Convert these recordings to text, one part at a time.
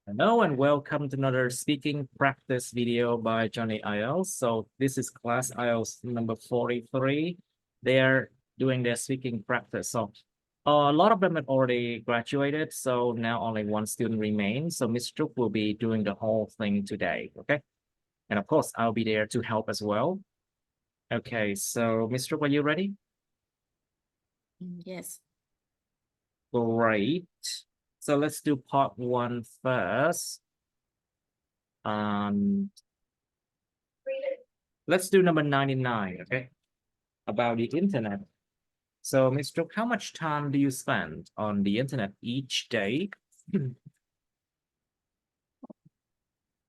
Hello and welcome to another speaking practice video by Johnny IELTS. So this is class IELTS number 43. They're doing their speaking practice. So a lot of them have already graduated. So now only one student remains. So Ms. Trúc will be doing the whole thing today. Okay. And of course, I'll be there to help as well. Okay. So Ms. Trúc, are you ready? Yes. Great. So let's do part one first. Let's do number 99, okay? About the internet. So, Ms. Trúc, how much time do you spend on the internet each day?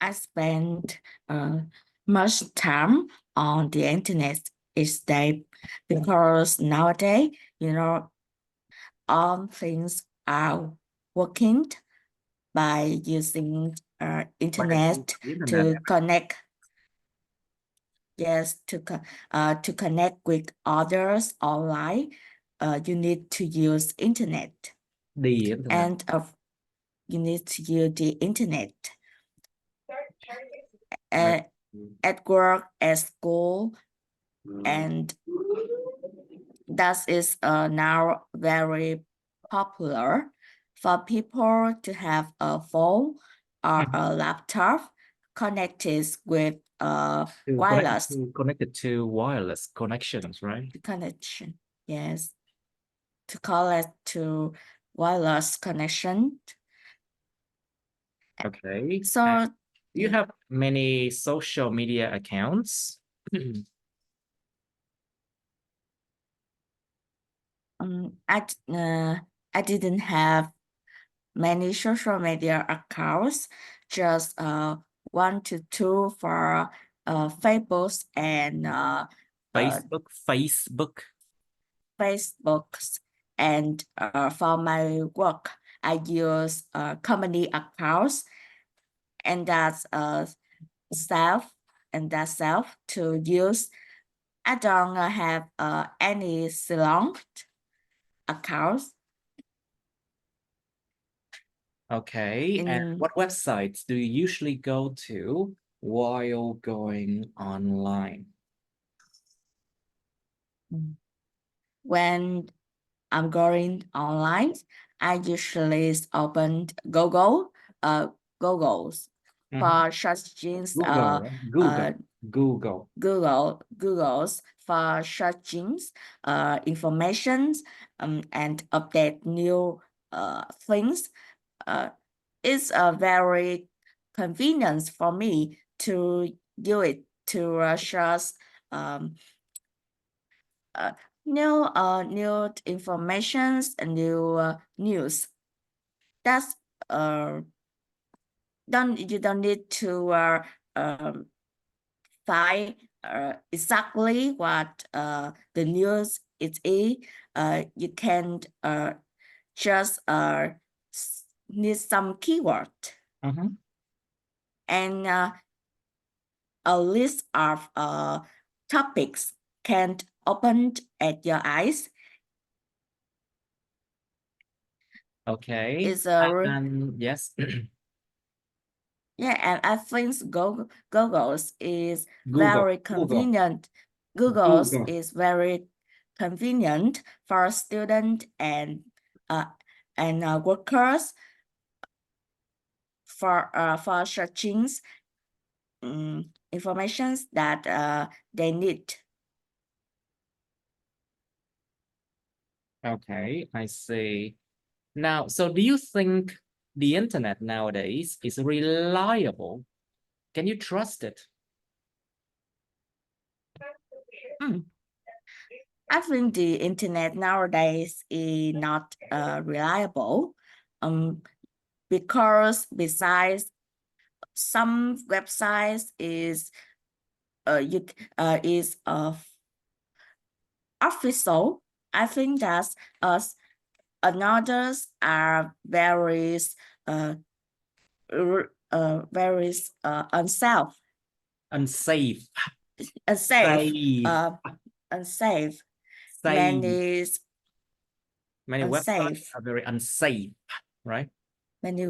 I spend much time on the internet each day because nowadays, all things are working by using internet to connect. Yes, to connect with others online, you need to use internet. The internet. And you need to use the internet. At work, at school, and that is now very popular for people to have a phone or a laptop connected with wireless. Connected to wireless connections, right? Connection, yes. To call it to wireless connection. Okay. So do you have many social media accounts? I didn't have many social media accounts, just 1 to 2 for Facebook and Facebooks, and for my work, I use company accounts, and that's self to use. I don't have any salon accounts. Okay, and what websites do you usually go to while going online? When I'm going online, I usually open Google's for search engines. Google's for search engines, information, and update new things. It's very convenient for me to do it to search new informations and new news. That's you don't need to find exactly what the news is. You can just need some keyword and a list of topics can open at your eyes. Okay. It's yes. Yeah, and I think Google's is very convenient. Google's is very convenient for students and workers for searching informations that they need. Okay, I see. Now, so do you think the internet nowadays is reliable? Can you trust it? I think the internet nowadays is not reliable, because besides some websites is official. I think that others are very unsafe. Many websites are very unsafe, right? Many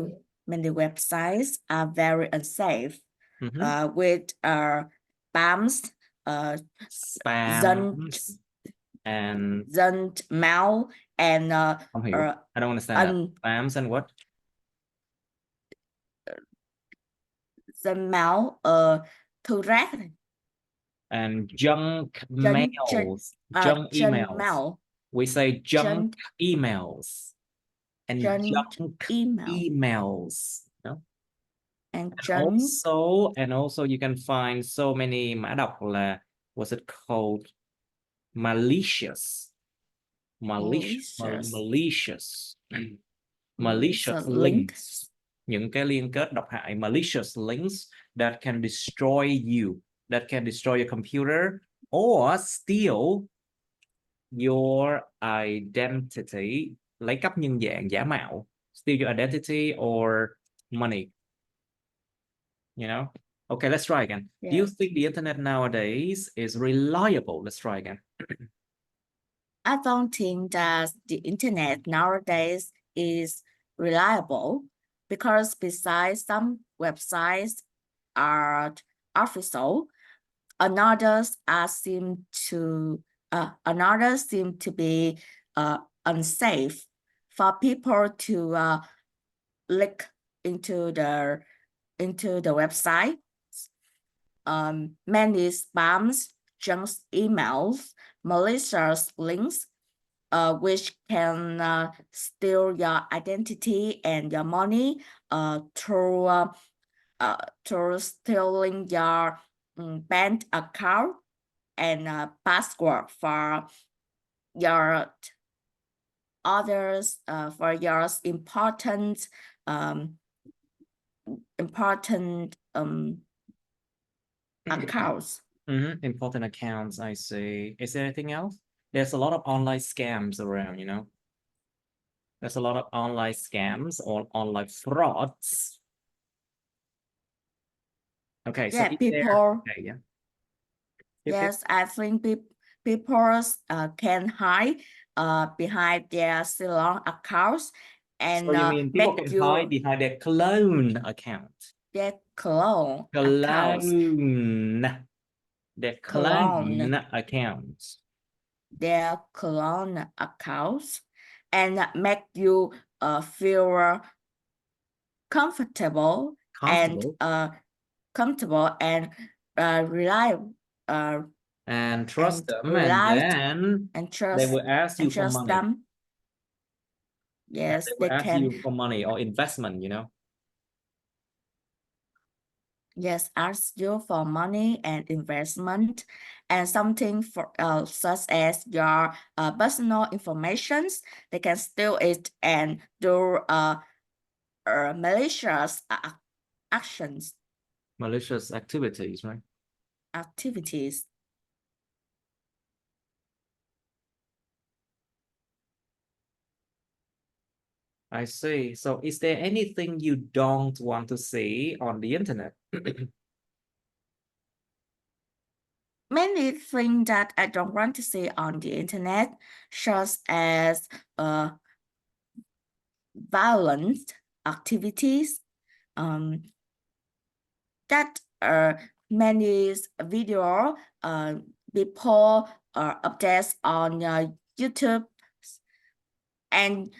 many websites are very unsafe Mhm. with spams, Spams and junk mail, and không hiểu. I don't understand that. Spams and what? junk mail, thư rác, And junk junk mails, junk emails. mail, We say junk emails and junk junk email, emails. No? and And also you can find so many mã độc là what's it called? Malicious. Malicious links. Những cái liên kết độc hại, malicious links that can destroy you, that can destroy your computer or steal your identity, lấy cắp nhân dạng, giả mạo, steal your identity or money. You know? Okay, let's try again. Yes. Do you think the internet nowadays is reliable? Let's try again. I don't think that the internet nowadays is reliable because besides some websites are official, another seem to be unsafe for people to click into the website. Many spams, junk emails, malicious links, which can steal your identity and your money through stealing your bank account and password for your others for your important accounts. Important accounts, I see. Is there anything else? There's a lot of online scams around, you know. There's a lot of online scams or online frauds. Okay, so Yeah, people. Okay, yeah. Yes, I think people can hide behind their salon accounts and So you mean people make can hide behind their clone account? their clone accounts. Their clone accounts. Their clone accounts and make you feel comfortable and reliable and trust them, and trust, they will ask you for money. Them. Yes, they will ask you for money or investment, you know. Yes, ask you for money and investment and something for such as your personal informations. They can steal it and do malicious actions. Malicious activities, right? Activities. I see. So is there anything you don't want to see on the internet? Many things that I don't want to see on the internet, such as violent activities, that many video people updates on YouTube, and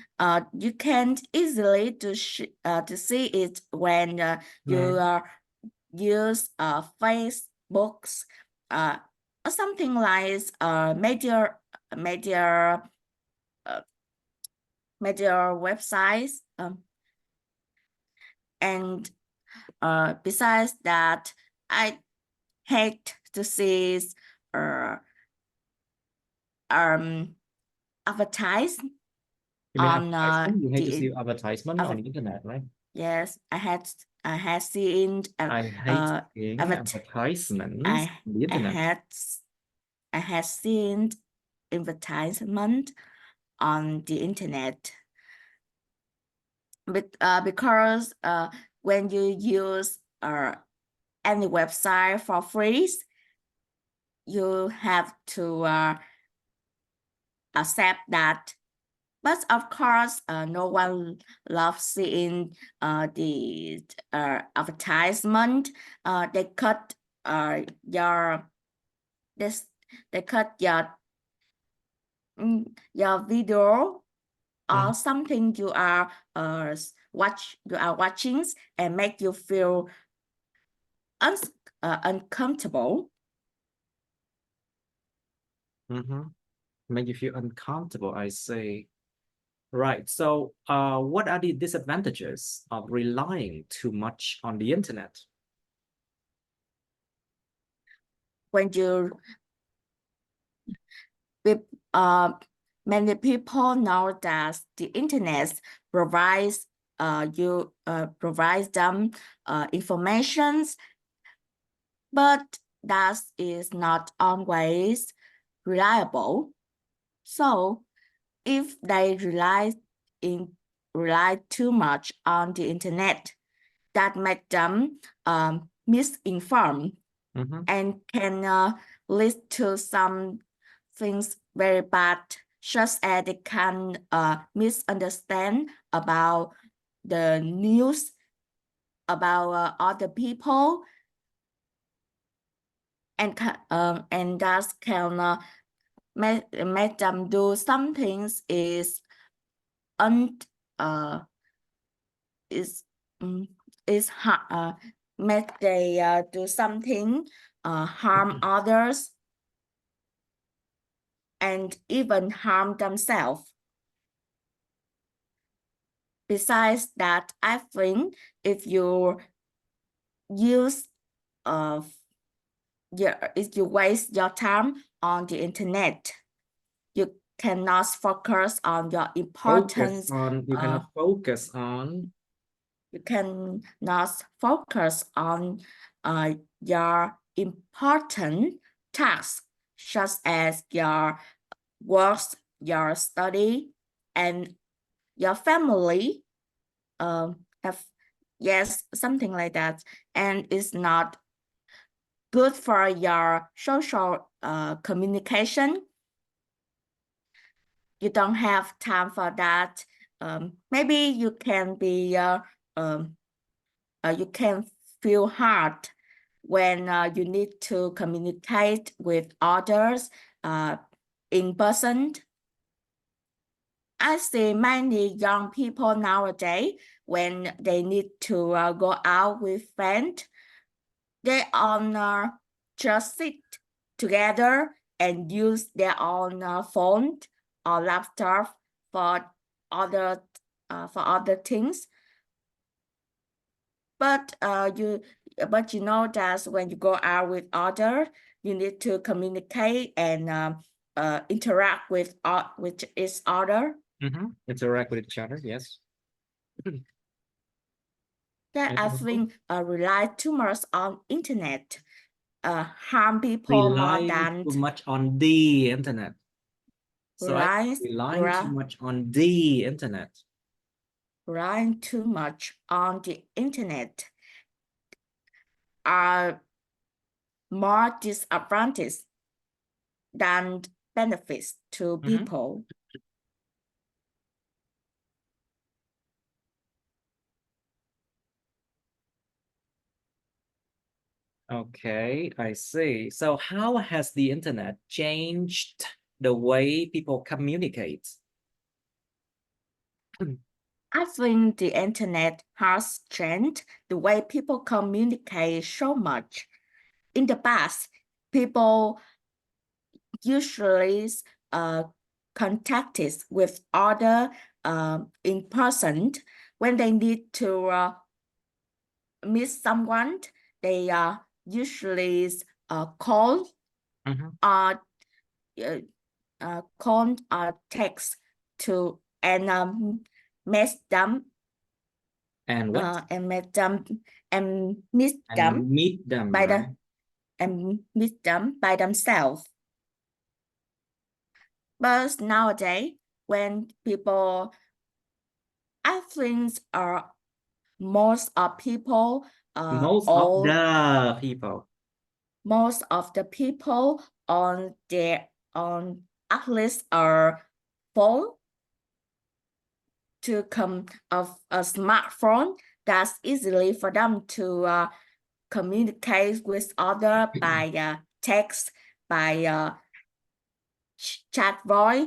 you can't easily to see it when you use Facebooks or something like media websites, and besides that, I hate to see advertise on you hate to see advertisement on the internet, right? Yes, I had seen I hate seeing advertisements on the internet. I had seen advertisement on the internet. Because when you use any website for free, you have to accept that But of course, no one loves seeing the advertisement. They cut your this they cut your video or something you are watching and make you feel uncomfortable. Make you feel uncomfortable, I see. Right. So, what are the disadvantages of relying too much on the internet? When many people know that the internet provides provides them informations, but that is not always reliable. So if they rely too much on the internet, that make them misinformed and can lead to some things very bad, such as they can misunderstand about the news about other people, and that can make them do some things is make they do something harm others and even harm themselves. Besides that, I think if you use if you waste your time on the internet, you cannot focus on your important. You cannot focus on. You cannot focus on your important tasks, such as your work, your study, and your family. Yes, something like that, and it's not good for your social communication. You don't have time for that. Maybe you can be you can feel hard when you need to communicate with others in person. I see many young people nowadays, when they need to go out with friends, they just sit together and use their own phone or laptop for other things. But you know that when you go out with others, you need to communicate and interact with each other. Interact with each other, yes. That I think rely too much on internet harm people more than too much on the internet. So relying too much on the internet. Relying too much on the internet are more disadvantages than benefits to people. Okay, I see. So how has the internet changed the way people communicate? I think the internet has changed the way people communicate so much. In the past, people usually contacted with other in person. When they need to meet someone, they usually call call or text to and meet them And what? and meet them and meet them by right? and meet them by themselves. But nowadays, when people, I think most of people Most of the people. Most of the people on their on at least phone to come of a smartphone that's easily for them to communicate with other by text, by chat voice,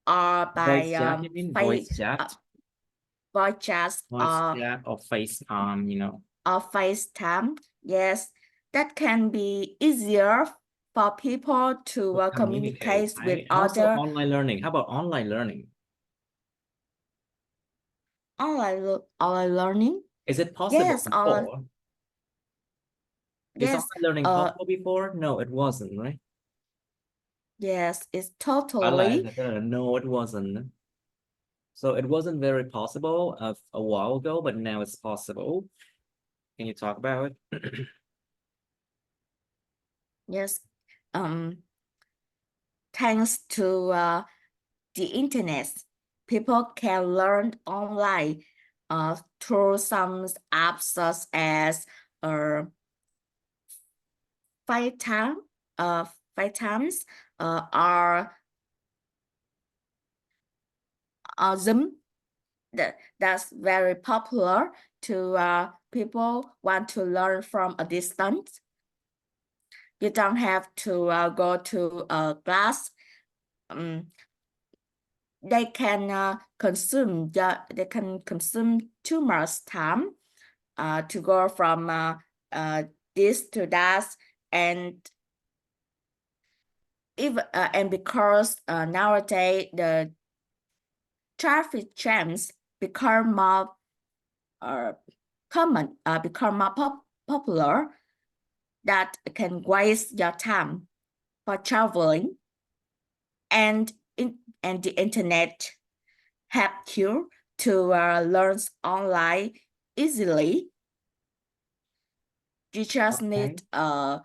or Voice by chat, you mean voice chat? voice chat Voice chat or FaceTime, you know. or FaceTime. Yes, that can be easier for people to communicate with right? And also other online learning. How about online learning? online learning. Is it possible Yes, before? Is yes, online learning possible before? No, it wasn't, right? yes, it's I totally. like that. No, it wasn't. So it wasn't very possible a while ago, but now it's possible. Can you talk about it? Yes, thanks to the internet, people can learn online through some apps such as FaceTime, FaceTimes, or Zoom. That's very popular to people want to learn from a distance. You don't have to go to a class. They can consume too much time to go from this to that, and because nowadays the traffic jams become more common, become more popular, that can waste your time for traveling, and the internet help you to learn online easily. You just need a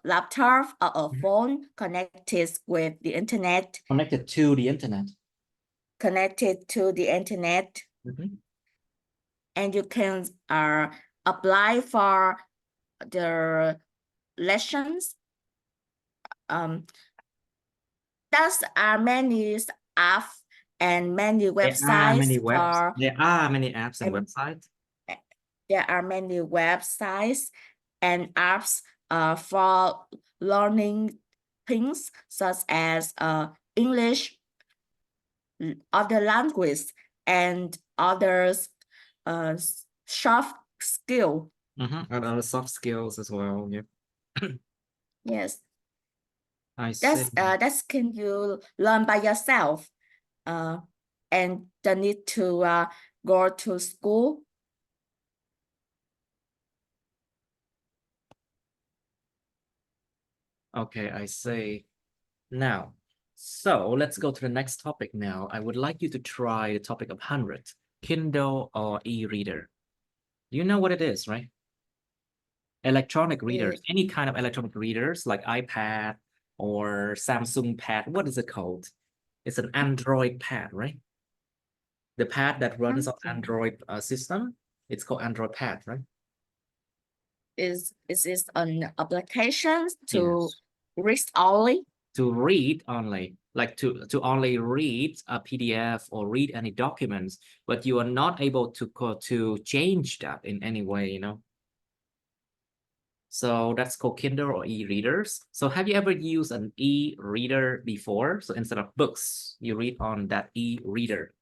laptop or a phone connected with the internet. Connected to the internet. Connected to the internet. And you can apply for the lessons. There are many apps and many websites. There are many apps and websites. There are many websites and apps for learning things such as English, other language, and others soft skill. And other soft skills as well. Yeah. Yes. I see. That's can you learn by yourself, and don't need to go to school. Okay, I see. Now, so let's go to the next topic now. I would like you to try the topic of 100, Kindle or e-reader. You know what it is, right? Electronic readers, any kind of electronic readers like iPad or Samsung pad. What is it called? It's an Android pad, right? The pad that runs on Android system, it's called Android pad, right? Is this an application to read only? To read only, like to only read a PDF or read any documents, but you are not able to change that in any way, you know. So that's called Kindle or e-readers. So have you ever used an e-reader before? So instead of books, you read on that e-reader.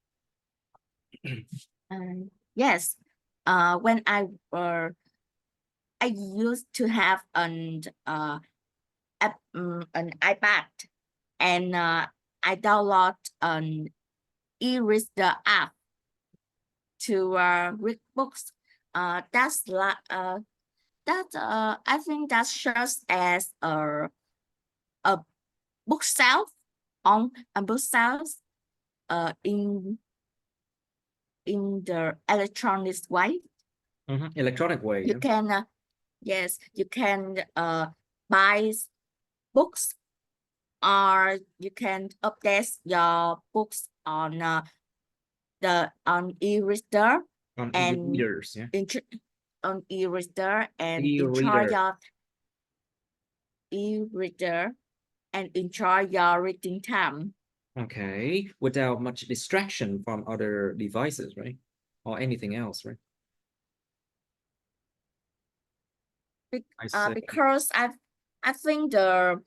Yes. When I used to have an iPad, and I download an e-reader app to read books. That's like I think that's just as a bookshelf on a bookshelf in the electronic way. Electronic way. You can yes, you can buy books, or you can update your books on e-reader On and e-readers, yeah. On e-reader and enjoy your reading time. Okay, without much distraction from other devices, right? Or anything else, right? I see. Because I think the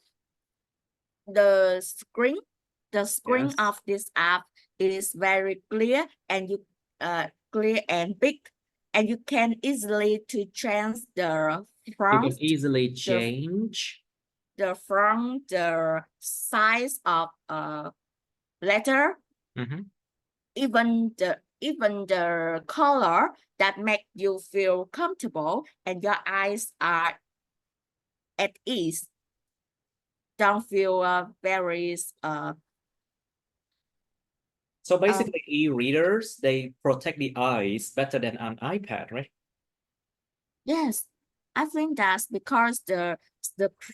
screen Yes. of this app is very clear and clear and big, and you can easily to change the You front, can easily change. the size of letter, even the color that make you feel comfortable and your eyes are at ease. Don't feel very So basically, e-readers, they protect the eyes better than an iPad, right? yes. I think that's because the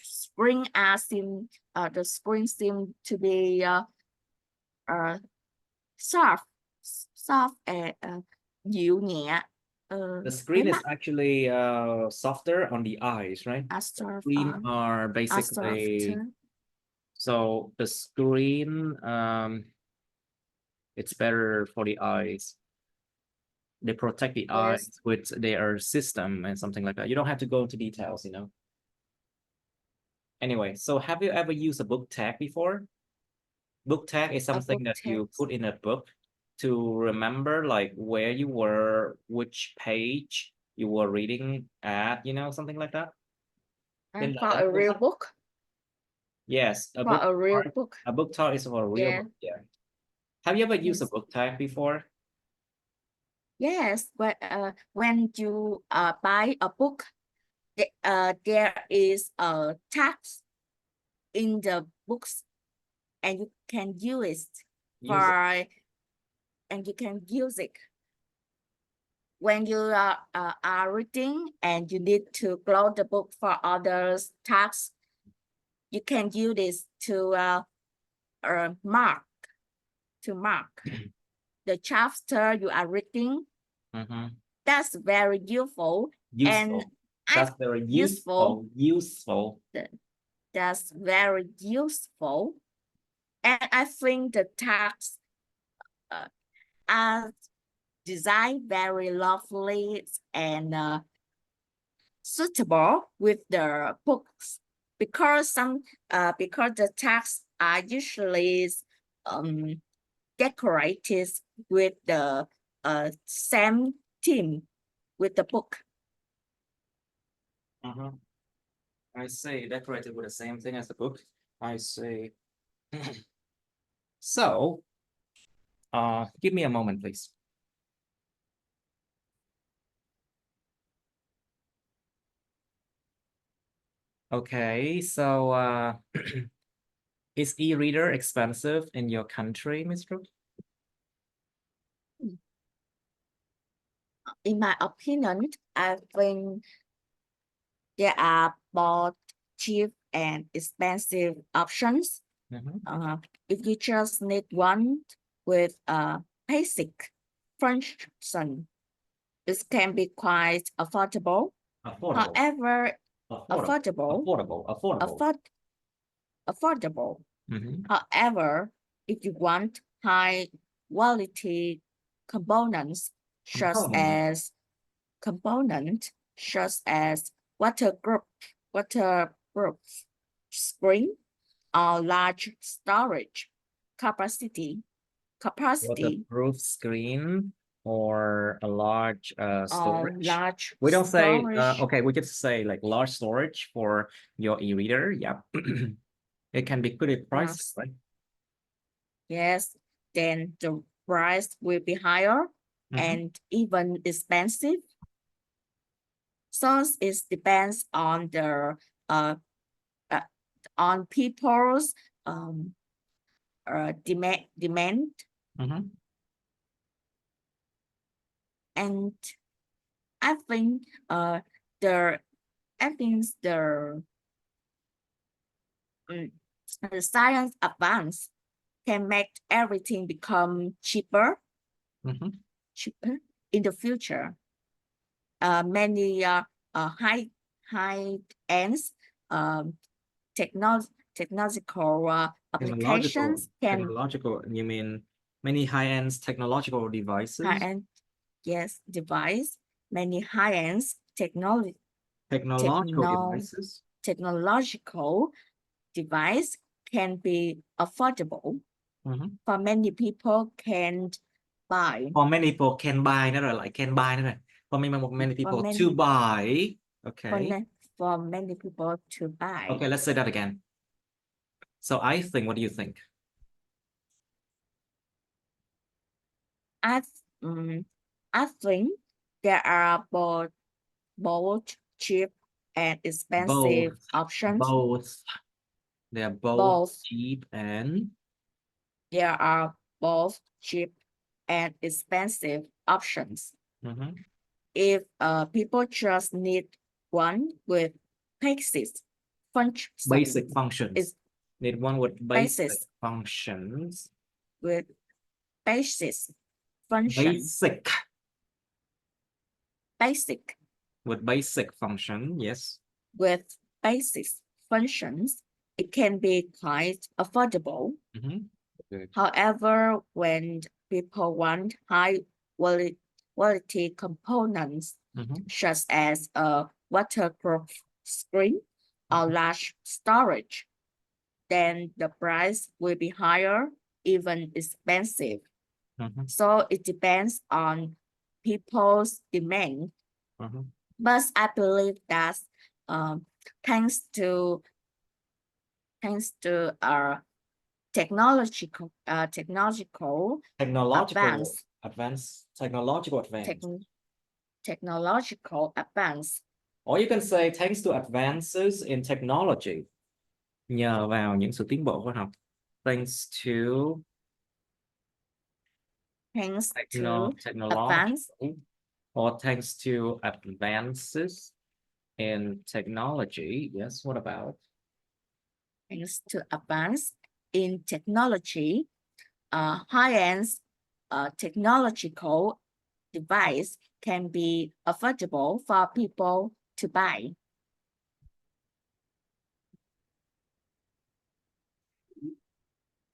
screen the screen seem to be soft and dịu nhẹ. The screen is actually softer on the eyes, right? Screen are basically, so the screen it's better for the eyes. They protect the eyes with their system and something like that. You don't have to go into details, you know. Anyway, so have you ever used a book tag before? Book tag is something that you put in a book to remember like where you were, which page you were reading at, you know, something like that. And for a real book? Yes, a For book a real tag. book. A book tag is for a real book. Yeah. Have you ever used a book tag before? Yes, but when you buy a book, there is a text in the books, and you can use it and you can use it when you are reading and you need to close the book for other tasks. You can use this to mark the chapter you are reading. That's very useful. And that's very useful. That's very useful. And I think the tasks are designed very lovely and suitable with the books, because the tasks are usually decorated with the same theme with the book. I see, decorated with the same thing as the book. I see. So, give me a moment, please. Okay, so is e-reader expensive in your country, Ms. Brooke? In my opinion, I think there are both cheap and expensive options. If you just need one with a basic function, it can be quite affordable. However, affordable. However, if you want high quality components such as waterproof screen or large storage capacity. Waterproof screen or a large storage. We don't say okay, we just say like large storage for your e-reader. Yeah. It can be pretty pricey, right? Yes, then the price will be higher and even expensive. So it depends on the on people's demand. And I think the science advance can make everything become cheaper in the future. Many high ends technological Technological, applications can technological, you mean many high-end technological devices? high-end, yes, device, many high-end Technological devices. technological device can be affordable for many people can buy. For many people can buy, nó rồi lại can buy nữa rồi. For many people to buy. Okay. For many people to buy. Okay, let's say that again. So I think, what do you think? I think there are both cheap and expensive options. Both. They are both cheap and there are both cheap and expensive options. If people just need one with basic functions, need one with basic functions. With basic functions. Basic. With basic function, yes. With basic functions, it can be quite affordable. However, when people want high quality components, such as a waterproof screen or large storage, then the price will be higher, even expensive. So it depends on people's demand. But I believe that thanks to our technological advance. Or you can say thanks to advances in technology. Nhờ vào những sự tiến bộ khoa học. Thanks to advance. Or thanks to advances in technology. Yes, what about? Thanks to advance in technology, high-end technological device can be affordable for people to buy.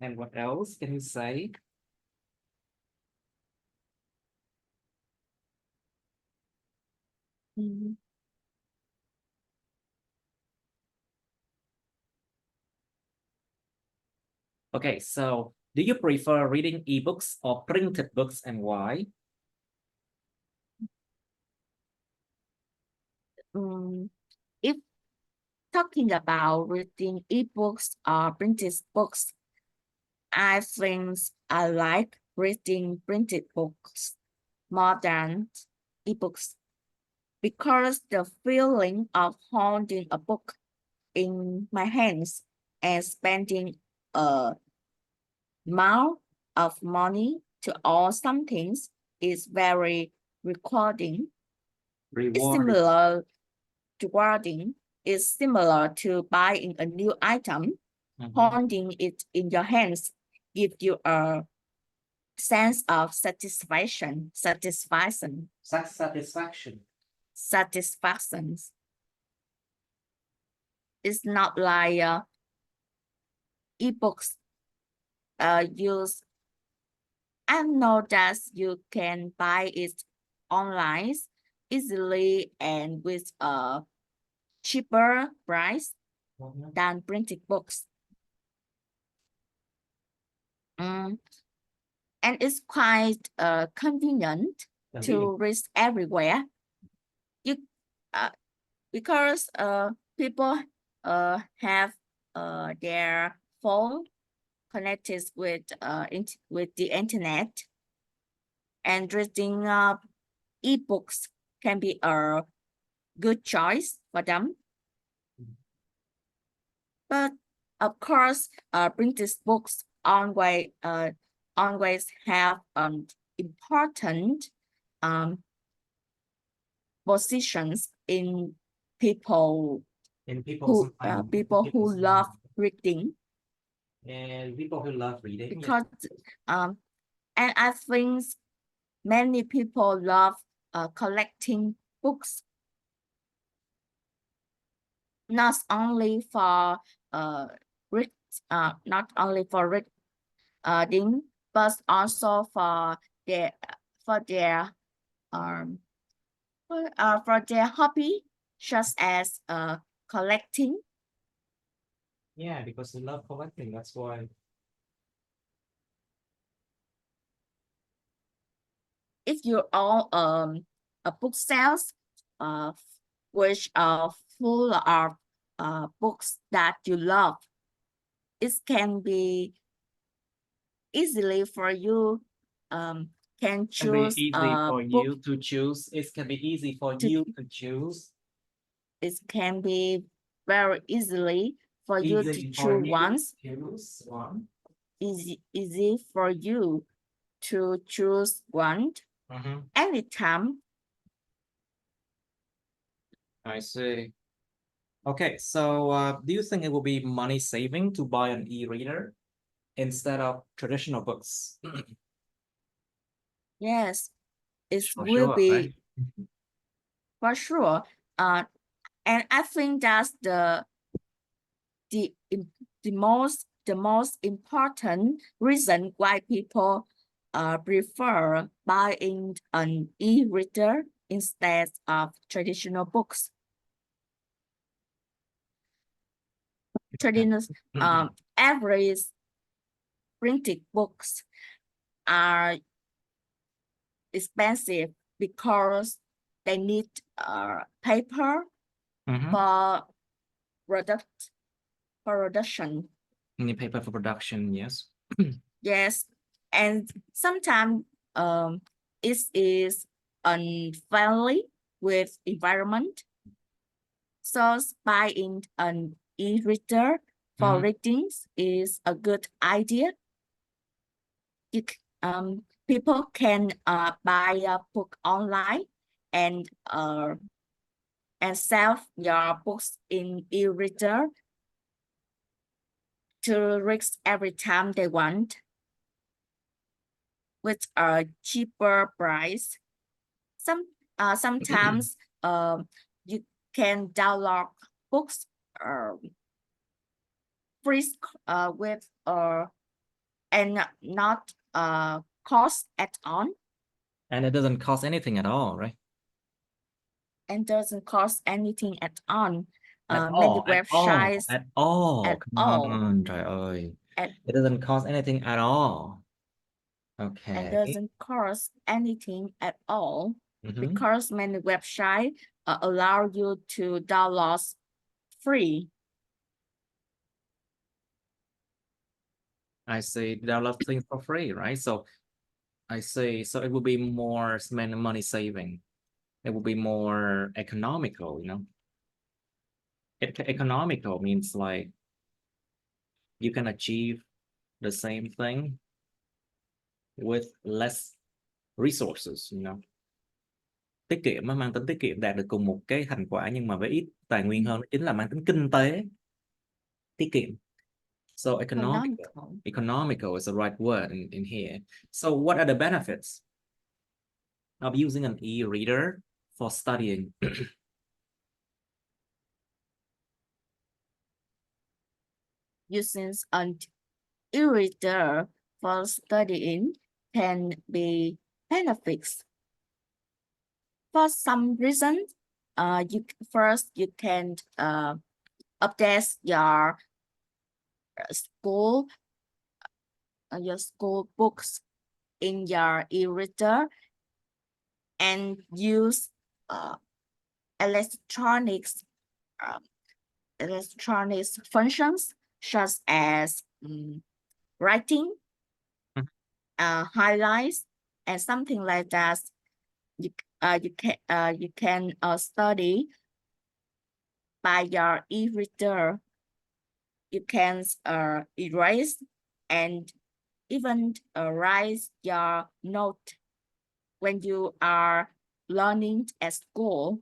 And what else can you say? Okay, so do you prefer reading ebooks or printed books, and why? If talking about reading ebooks or printed books, I think I like reading printed books more than ebooks, because the feeling of holding a book in my hands and spending a amount of money to own some things is very rewarding. It's similar to buying a new item. Holding it in your hands gives you a sense of satisfaction. It's not like ebooks. I know that you can buy it online easily and with a cheaper price than printed books. And it's quite convenient to read everywhere. Because people have their phone connected with the internet, and reading ebooks can be a good choice for them. But of course, printed books always have important positions in people who love reading. And people who love reading. Because and I think many people love collecting books, not only for read, not only for reading, but also for their hobby, such as collecting. Yeah, because they love collecting. That's why. If you own a bookshelf, which are full of books that you love, it can be easily for you can Can be choose easy a for book. you to choose. It can be easy for you to choose. It can be very easily for you to Easy for choose you once. choose one. Easy for you to choose one anytime. I see. Okay, so do you think it will be money saving to buy an e-reader instead of traditional books? Yes, it For will sure, be right? for sure. And I think that's the most important reason why people prefer buying an e-reader instead of traditional books. Traditional average printed books are expensive because they need paper for production. Need paper for production, yes. Yes, and sometimes it is unfriendly with environment. So buying an e-reader for readings is a good idea. People can buy a book online and sell your books in e-reader to read every time they want with a cheaper price. Sometimes you can download books free with and not cost at all. And it doesn't cost anything at all, right? And doesn't cost anything at all. At Many all, at all, websites at all. at Come all. on, trời ơi. At, It doesn't cost anything at all. and Okay. doesn't cost anything at all because many websites allow you to download free. I see, download things for free, right? So I see, so it will be more money saving. It will be more economical, you know. Economical means like you can achieve the same thing with less resources, you know. Tiết kiệm mang tính tiết kiệm, đạt được cùng một cái thành quả nhưng mà với ít tài nguyên hơn, chính là mang tính kinh tế, tiết kiệm. So economical is the right word in here. So what are the benefits of using an e-reader for studying? Using an e-reader for studying can be benefits. For some reason, you can update your school books in your e-reader and use electronics functions such as writing, highlights, and something like that. You can study by your e-reader. You can erase and even write your note when you are learning at school.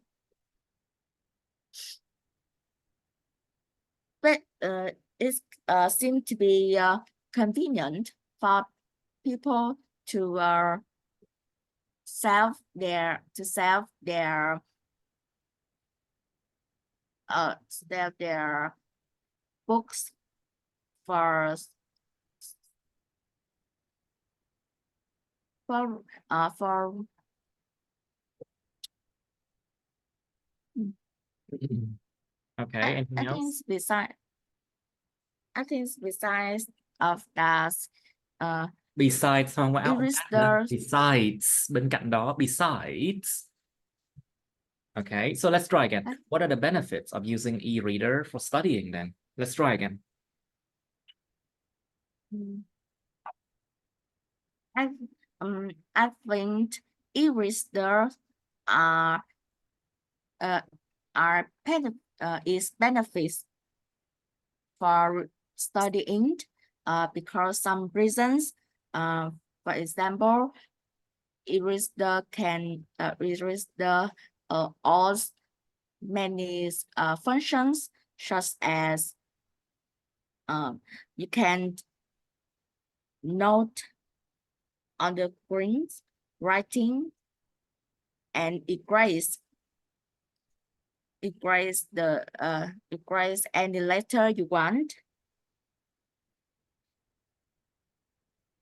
But it seems to be convenient for people to save their books for Okay, anything else? I think besides of that, Besides không what else? erasers. Besides, bên cạnh đó, besides. Okay, so let's try again. What are the benefits of using e-reader for studying then? Let's try again. I think e-readers are benefits for studying because some reasons, for example, e-reader can e-reader all many functions such as you can note on the screens, writing, and erase any letter you want.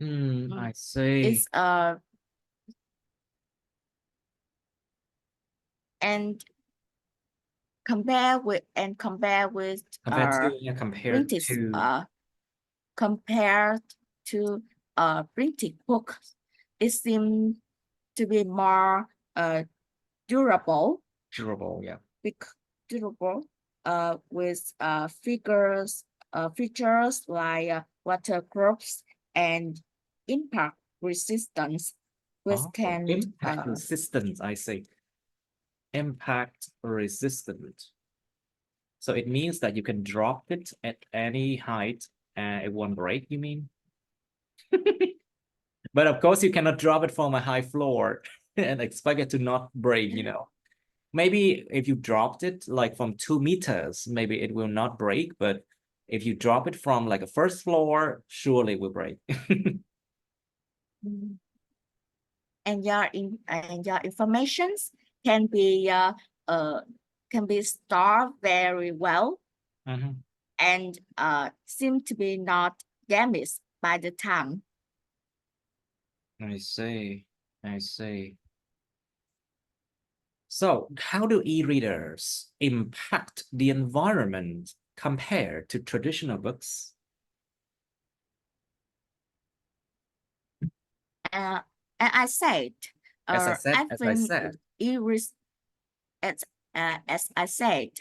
I see. It's and compare with Compared to printed book, it seems to be more durable. Yeah. Durable with features like waterproofs and impact resistance, which can impact resistance. I see. Impact resistant. So it means that you can drop it at any height and it won't break, you mean? But of course, you cannot drop it from a high floor and expect it to not break, you know. Maybe if you dropped it like from 2 meters, maybe it will not break. But if you drop it from like a first floor, surely it will break. And your informations can be stored very well and seem to be not damaged by the time. I see. I see. So how do e-readers impact the environment compared to traditional books? And I said, as I said,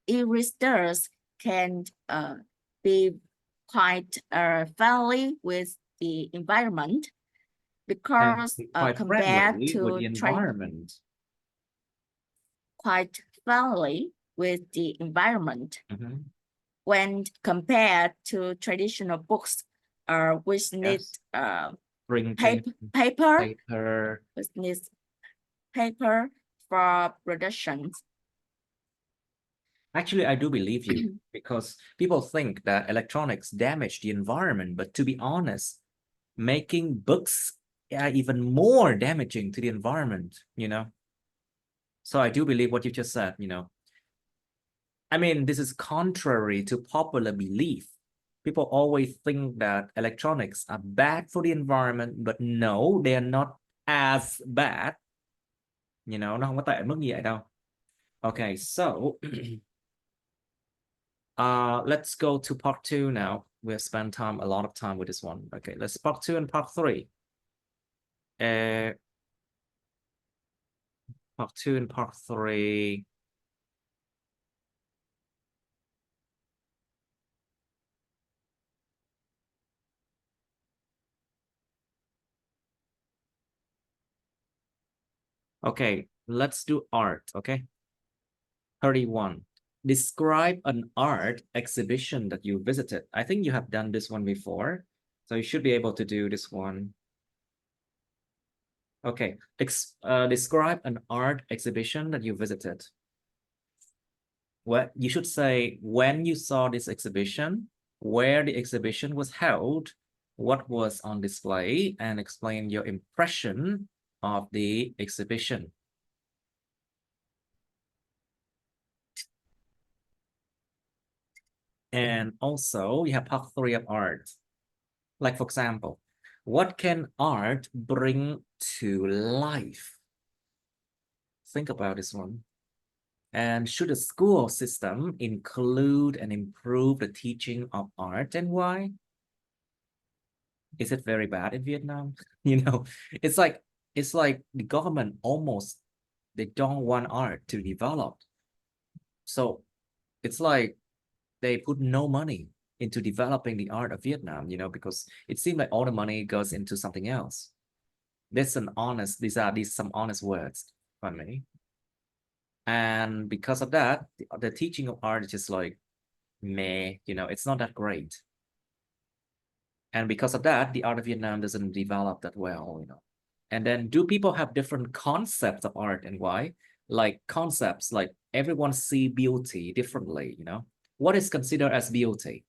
e-readers can be quite friendly with the environment because compared to with the environment. Quite friendly with the environment when compared to traditional books, which need paper, which needs paper for production. Actually, I do believe you because people think that electronics damage the environment, but to be honest, making books are even more damaging to the environment, you know? So I do believe what you just said, you know? I mean, this is contrary to popular belief. People always think that electronics are bad for the environment, but no, they are not as bad. You know, nó không có tệ mức như vậy đâu. Okay, so let's go to part 2 now. We have spent a lot of time with this one. Okay, let's part 2 and part 3. Part 2 and part 3. Okay, let's do art, okay? 31. Describe an art exhibition that you visited. I think you have done this one before, so you should be able to do this one. Okay, describe an art exhibition that you visited. Well, you should say when you saw this exhibition, where the exhibition was held, what was on display, and explain your impression of the exhibition. And also you have part 3 of art. Like, for example, what can art bring to life? Think about this one. And should the school system include and improve the teaching of art, and why? Is it very bad in Vietnam? You know, it's like the government almost, they don't want art to develop. So it's like they put no money into developing the art of Vietnam, you know, because it seems like all the money goes into something else. These are some honest words from me. And because of that, the teaching of art is just like meh, you know, it's not that great. And because of that, the art of Vietnam doesn't develop that well, you know. And then, do people have different concepts of art, and why? Like concepts, like everyone see beauty differently, you know. What is considered as beauty?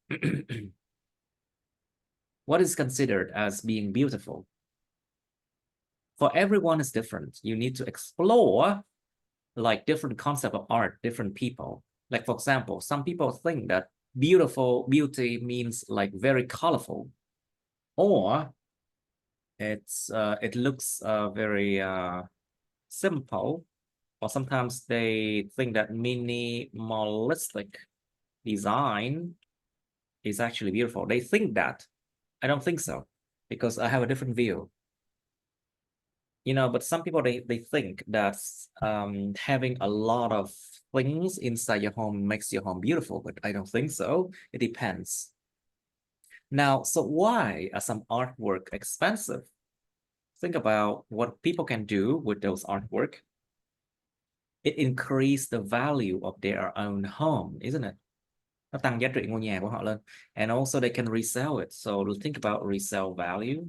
What is considered as being beautiful? For everyone is different. You need to explore like different concept of art, different people. Like, for example, some people think that beauty means like very colorful, or it looks very simple, or sometimes they think that minimalistic design is actually beautiful. They think that. I don't think so, because I have a different view. You know, but some people, they think that having a lot of things inside your home makes your home beautiful, but I don't think so. It depends. Now, so why are some artwork expensive? Think about what people can do with those artwork. It increases the value of their own home, isn't it? Nó tăng giá trị ngôi nhà của họ lên. And also they can resell it. So think about resell value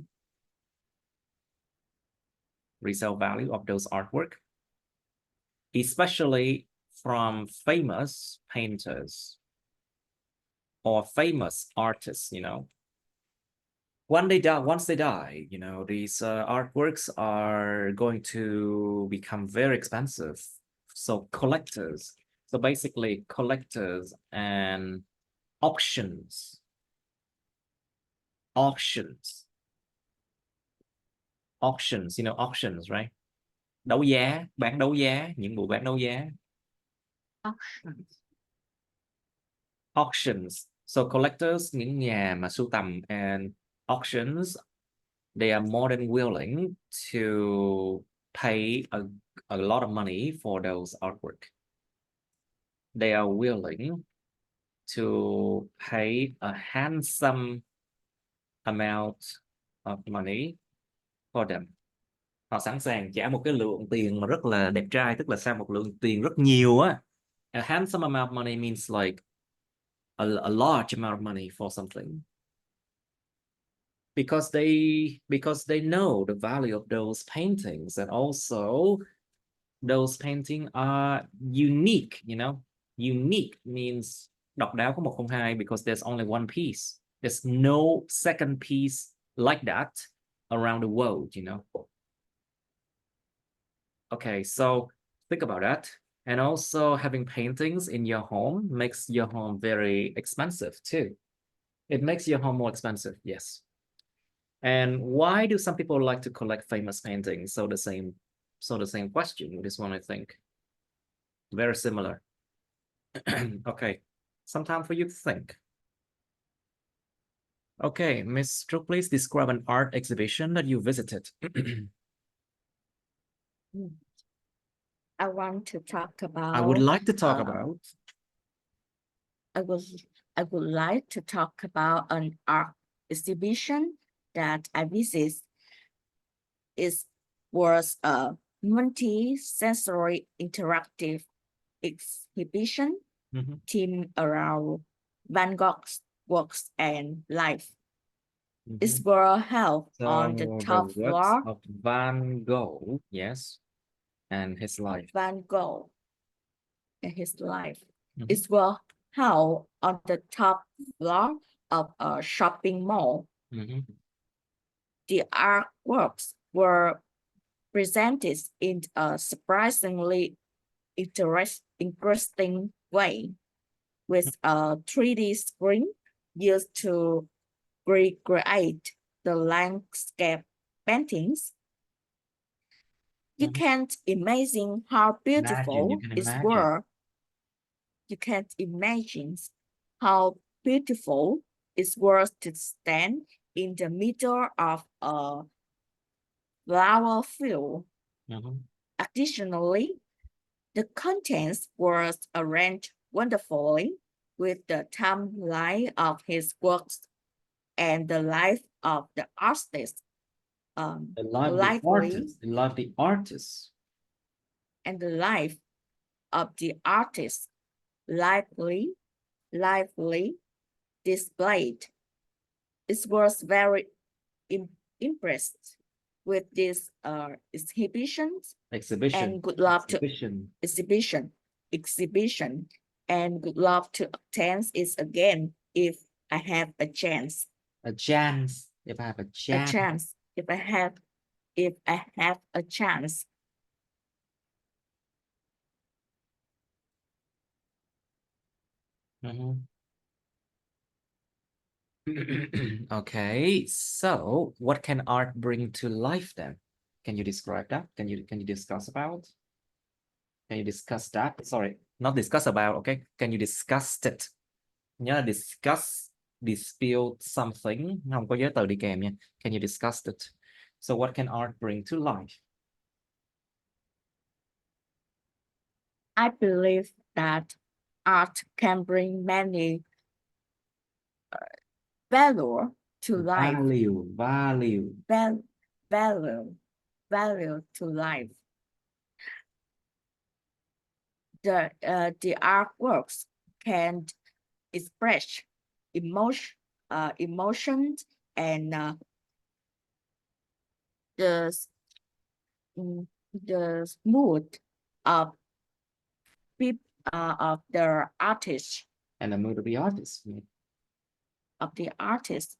of those artwork, especially from famous painters or famous artists, you know. Once they die, you know, these artworks are going to become very expensive. So collectors, so basically collectors and auctions, you know, auctions, right? Đấu giá, bán đấu giá, những buổi bán đấu giá. Auctions. So collectors, những nhà mà sưu tầm, and auctions, they are more than willing to pay a lot of money for those artwork. They are willing to pay a handsome amount of money for them. Họ sẵn sàng trả một cái lượng tiền mà rất là đẹp trai, tức là sao, một lượng tiền rất nhiều á. A handsome amount of money means like a large amount of money for something. Because they know the value of those paintings, and also those paintings are unique, you know. Unique means độc đáo, có 102, because there's only one piece. There's no second piece like that around the world, you know. Okay, so think about that. And also having paintings in your home makes your home very expensive too. It makes your home more expensive, yes. And why do some people like to collect famous paintings? So the same question with this one, I think. Very similar. Okay, some time for you to think. Okay, Ms. Trúc, please describe an art exhibition that you visited. I want to talk about. I would like to talk about. I would like to talk about an art exhibition that I visited. It was a multi-sensory interactive exhibition themed around Van Gogh's works and life. It was held on the top floor of Van Gogh, yes, and his life. Van Gogh and his life. It was held on the top floor of a shopping mall. The artworks were presented in a surprisingly interesting way. with a 3D screen used to recreate the landscape paintings. You can't imagine how beautiful you can its imagine. world. You can't imagine how beautiful it was to stand in the middle of a flower field. Additionally, the contents was arranged wonderfully with the timeline of his works and the life of the artist. The life of the artist. The life of the artist. And the life of the artist lively displayed. It was very impressed with this exhibition and would love to and would love to attend it again if I have a chance. A chance. If I have a chance. A chance. If I have a chance. Okay, so what can art bring to life then? Can you describe that? Can you discuss about? Can you discuss that? Sorry, not discuss about, okay? Can you discuss it? Nhớ là discuss, dispute something. Không có giới từ đi kèm nha. Can you discuss it? So what can art bring to life? I believe that art can bring many value to life. Value to life. The artworks can express emotions and the mood of people of the artist. And the mood of the artist. Yeah. Of the artist.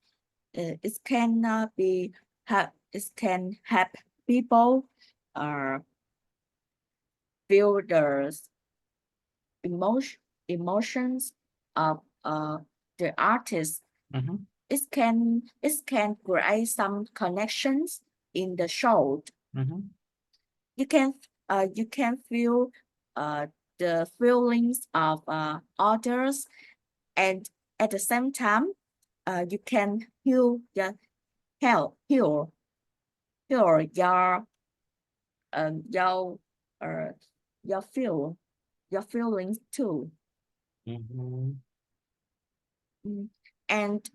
It can be it can help people feel the emotions of the artist. It can create some connections in the show. You can feel the feelings of others, and at the same time you can heal your your feelings too. And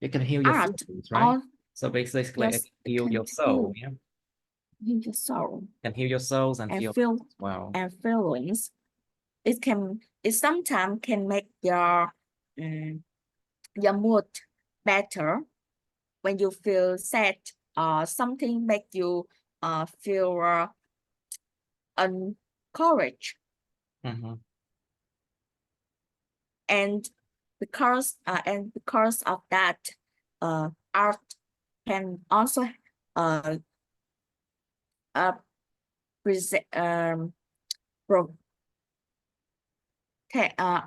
you can heal your feelings, right? So basically, yes, heal your soul. Yeah. Heal your soul. Can heal your souls and feel wow. And feelings. It sometimes can make your mood better when you feel sad or something make you feel encouraged. And because of that, art can also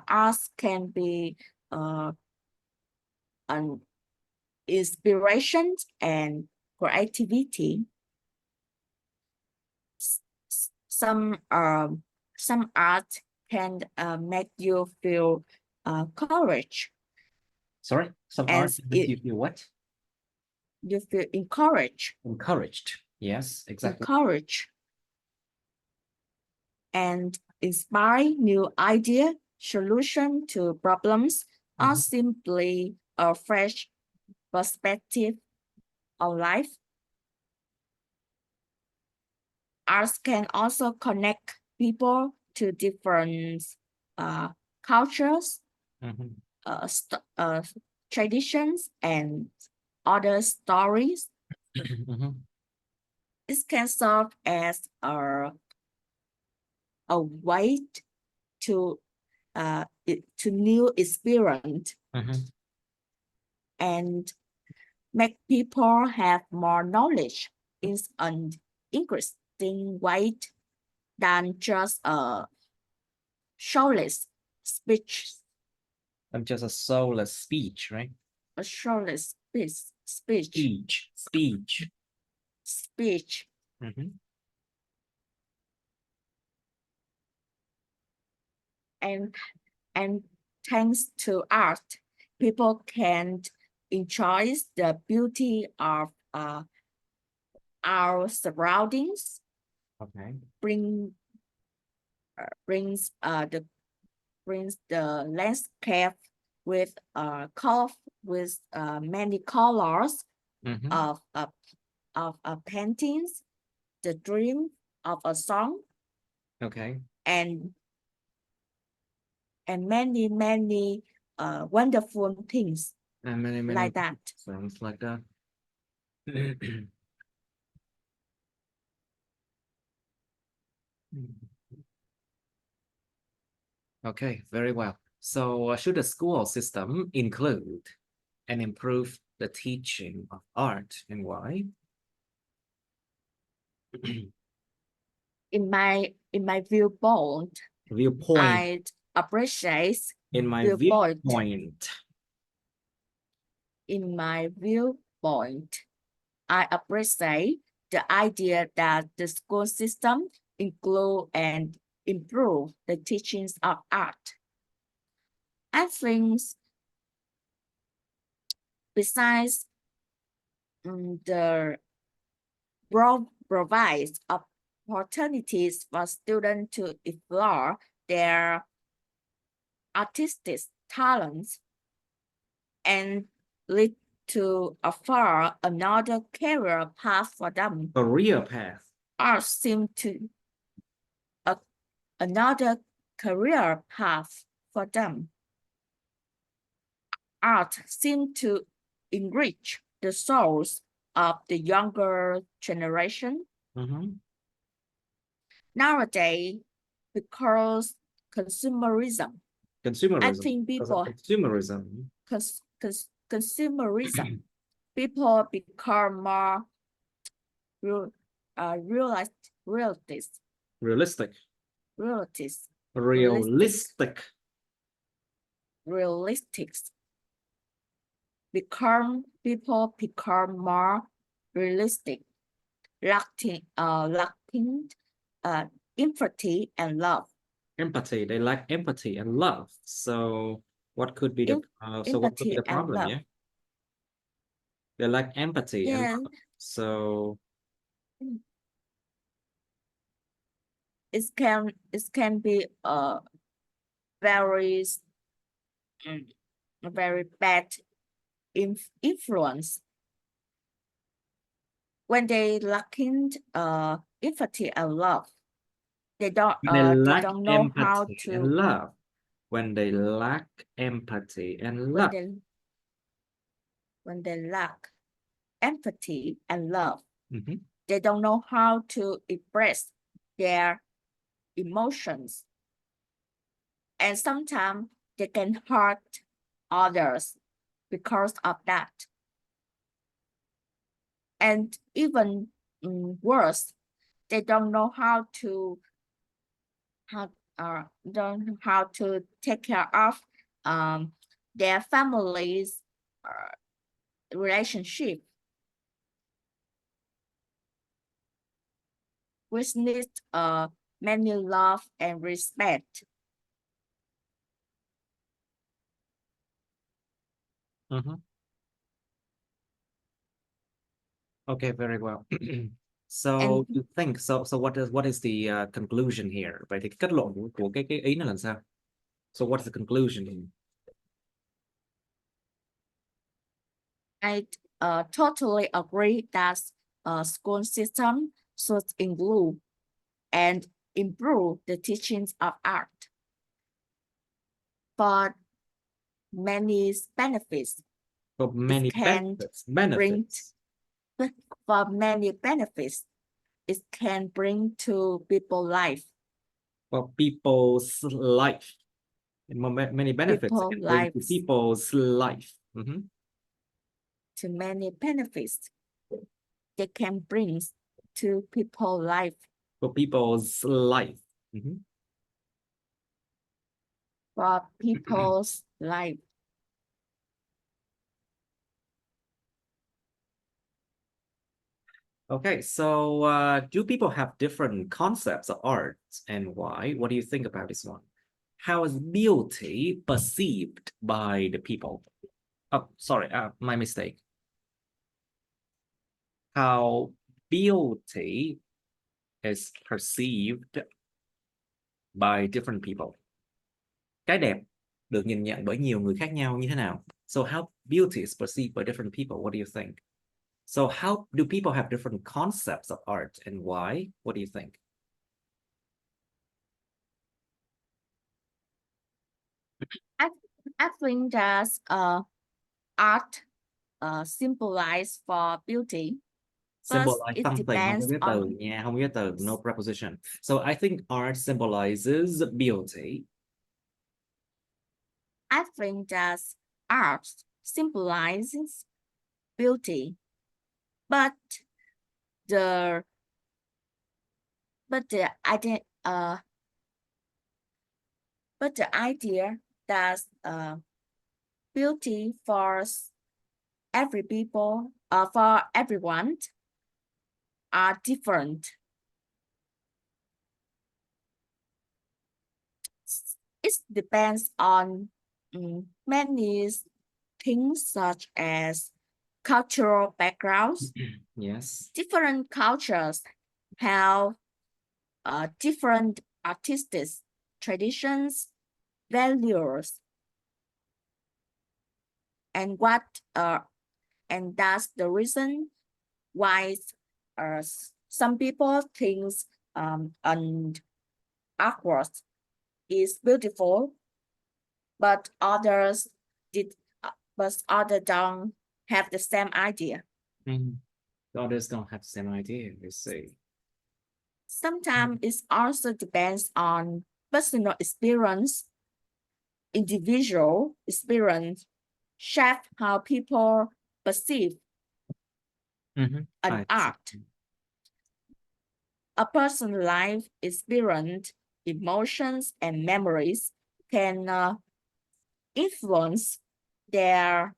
arts can be an inspiration and creativity. Some art can make you feel courage. Sorry, some art makes you feel what? You feel encouraged. Encouraged. Yes, exactly. Encouraged. And inspire new idea, solution to problems, or simply a fresh perspective on life. Arts can also connect people to different cultures, traditions, and other stories. It can serve as a way to new experience and make people have more knowledge in an interesting way than just a showless speech. I'm just a soulless speech, right? A shortless speech. Speech. Mhm. And thanks to art, people can enjoy the beauty of our surroundings. Okay. Brings the landscape with many colors Mhm. of paintings, the dream of a song, Okay. and many wonderful things And many like that. sounds like that. Okay, very well. So should the school system include and improve the teaching of art, and why? In my viewpoint, Viewpoint. I appreciate In my viewpoint. viewpoint. In my viewpoint, I appreciate the idea that the school system include and improve the teachings of art. I think besides the provides opportunities for students to explore their artistic talents and lead to offer another career path for them. Career path. Art seems to another career path for them. Art seems to enrich the souls of the younger generation. Mhm. Nowadays, because consumerism, I Consumerism. think Because of people consumerism. consumerism, people become more realistic, Realistic. realistic, Realistic. realistic. People become more realistic, lacking empathy and love. Empathy. They lack empathy and love. So what could be the what could be Empathy the and problem? love. Yeah. They lack empathy and Yeah, love. So it can be a very very bad influence when they lacking empathy and love. They don't know how empathy to and love. When they lack empathy and love. when they lack empathy and love. Mhm. They don't know how to express their emotions, and sometimes they can hurt others because of that. And even worse, they don't know how to take care of their family's relationship, which needs many love and respect. Mhm. Okay, very well. So And you think so what is the conclusion here? Vậy thì kết luận của cái ý này là sao? So what is the conclusion here? I totally agree that school system should include and improve the teachings of art for many benefits. For many benefits. For many benefits, it can bring to people's life. For people's life. Many benefits it can bring to people's life. Mhm. To many benefits they can bring to people's life. For people's life. Mhm. for people's life. Okay, so do people have different concepts of art and why? What do you think about this one? How is beauty perceived by the people? Oh, sorry, my mistake. How beauty is perceived by different people. Cái đẹp được nhìn nhận bởi nhiều người khác nhau như thế nào? So how beauty is perceived by different people, what do you think? So how do people have different concepts of art and why? What do you think? I think that art symbolize for beauty. First, Symbolize it something, không có depends biết từ on nha, không biết từ, no preposition. So I think art symbolizes beauty. I think that art symbolizes beauty, but the idea that beauty for every people for everyone are different. It depends on many things such as cultural backgrounds. Yes. Different cultures have different artistic traditions, values, and that's the reason why some people think an artwork is beautiful, but others don't have the same idea. Others don't have the same idea, you see. Sometimes it also depends on personal experience. Individual experience shape how people perceive an art. A person's life experience, emotions, and memories can influence their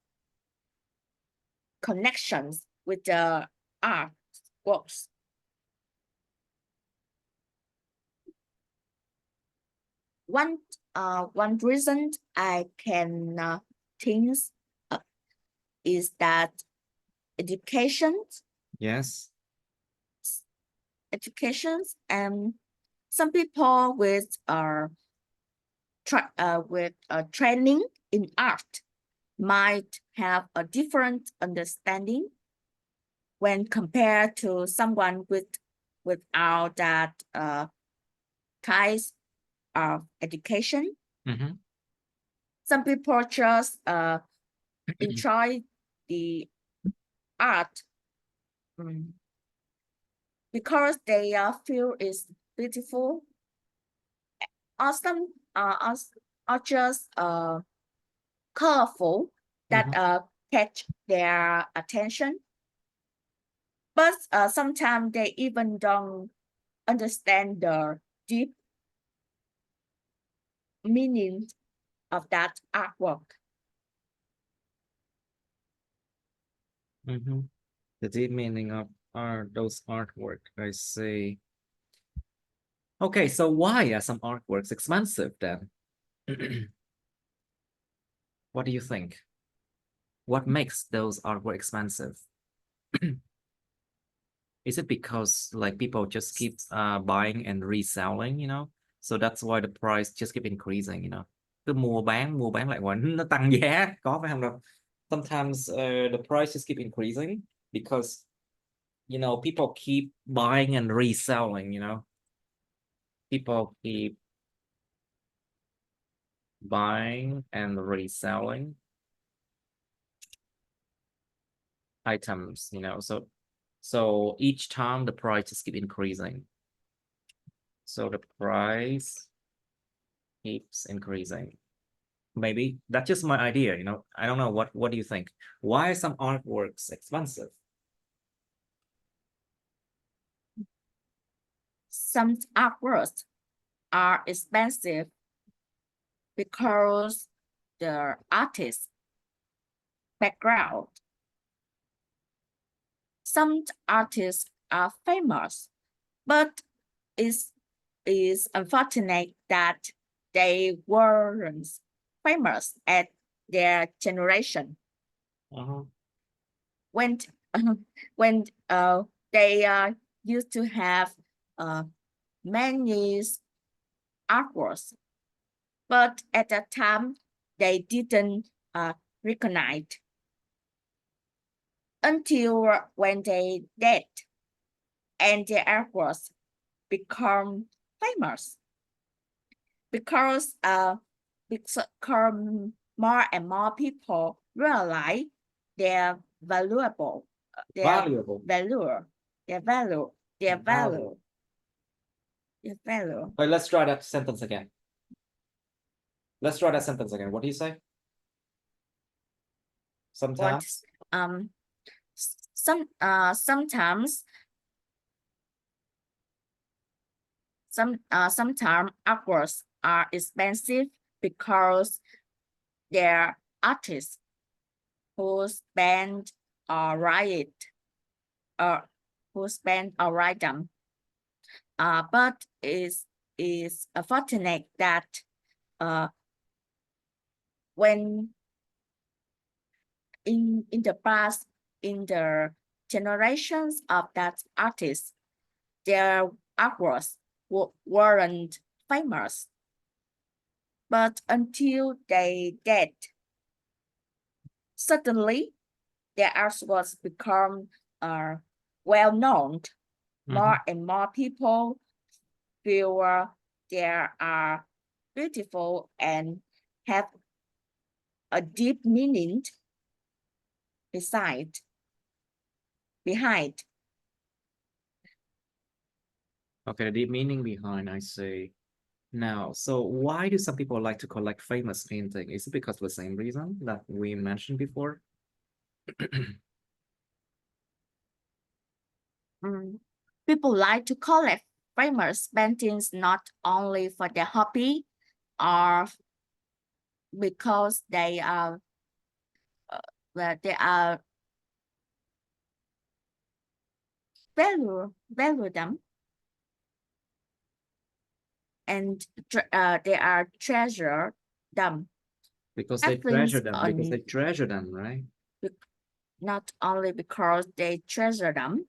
connections with the art works. One reason I can think is that education. Yes. Educations and some people with training in art might have a different understanding when compared to someone without that kinds of education. Some people just enjoy the art because they feel it's beautiful. Or some are just colorful that catch their attention. But sometimes they even don't understand the deep meaning of that artwork. The deep meaning of those artwork, I see. Okay, so why are some artworks expensive then? What do you think? What makes those artwork expensive? Is it because like people just keep buying and reselling, you know? So that's why the price just keep increasing, you know? Cứ mua bán lại hoài nó tăng giá, có phải không đâu? Sometimes the price just keep increasing because, you know, people keep buying and reselling, you know? People keep buying and reselling items, you know? So each time the price just keep increasing. So the price keeps increasing. Maybe that's just my idea, you know. I don't know, what do you think? Why are some artworks expensive? Some artworks are expensive because the artist background. Some artists are famous, but it's unfortunate that they weren't famous at their generation. When they used to have many artworks, but at that time they didn't recognize until when they dead and their artworks become famous because more and more people realize their valuable, their value. Wait, let's try that sentence again. Let's try that sentence again. What do you say? Sometimes. Sometimes artworks are expensive because they're artists who spend or write them. But is unfortunate that when in the past, in the generations of that artist, their artworks weren't famous. But until they dead, suddenly their artworks become well known. More and more people feel they are beautiful and have a deep meaning behind. Okay, the deep meaning behind, I say. Now, so why do some people like to collect famous painting? Is it because of the same reason that we mentioned before? People like to collect famous paintings not only for their hobby or because they are value them and they are treasure them. Because they treasure them, right? Not only because they treasure them.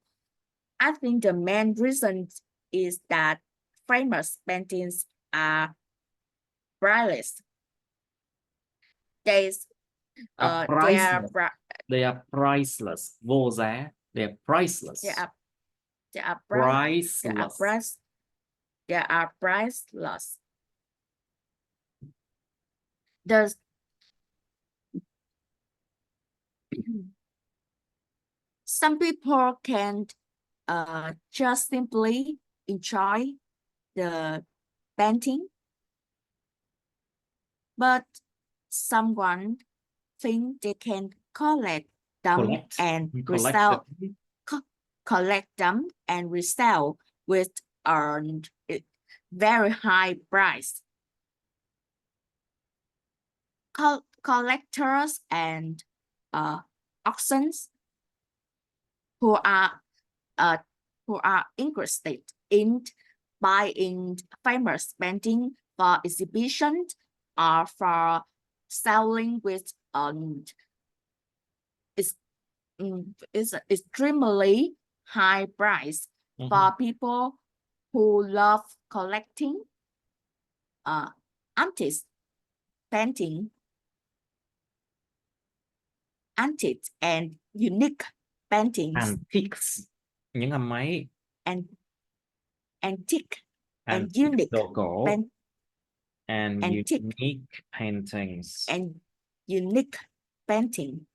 I think the main reason is that famous paintings are priceless. They are priceless. Vô giá. They are priceless. They are priceless. Some people can just simply enjoy the painting, but someone think they can collect them and resell with a very high price. Collectors and auctions who are interested in buying famous painting for exhibition or for selling with is extremely high price for people who love collecting antiques painting, antiques and unique paintings. Antiques. Những hầm máy. Antique and unique unique paintings. And unique painting.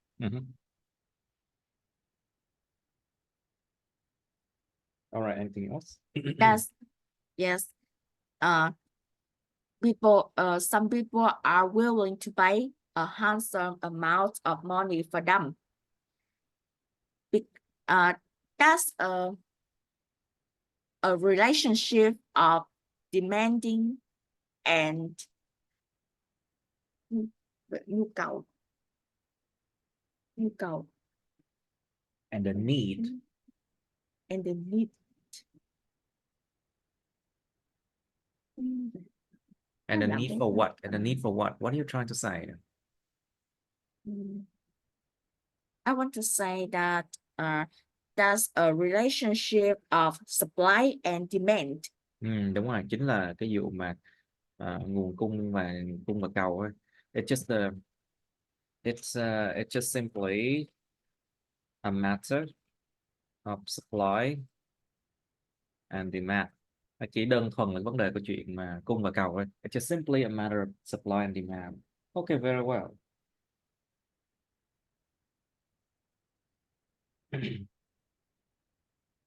All right, anything else? Yes. Some people are willing to pay a handsome amount of money for them. That's a relationship of demanding and nhu cầu. And the need. And the need. And the need for what? And the need for what? What are you trying to say? I want to say that there's a relationship of supply and demand. Đúng rồi, chính là cái vụ mà nguồn cung và cầu ấy. It's just simply a matter of supply and demand. Chỉ đơn thuần là vấn đề của chuyện mà cung và cầu thôi. It's just simply a matter of supply and demand. Okay, very well.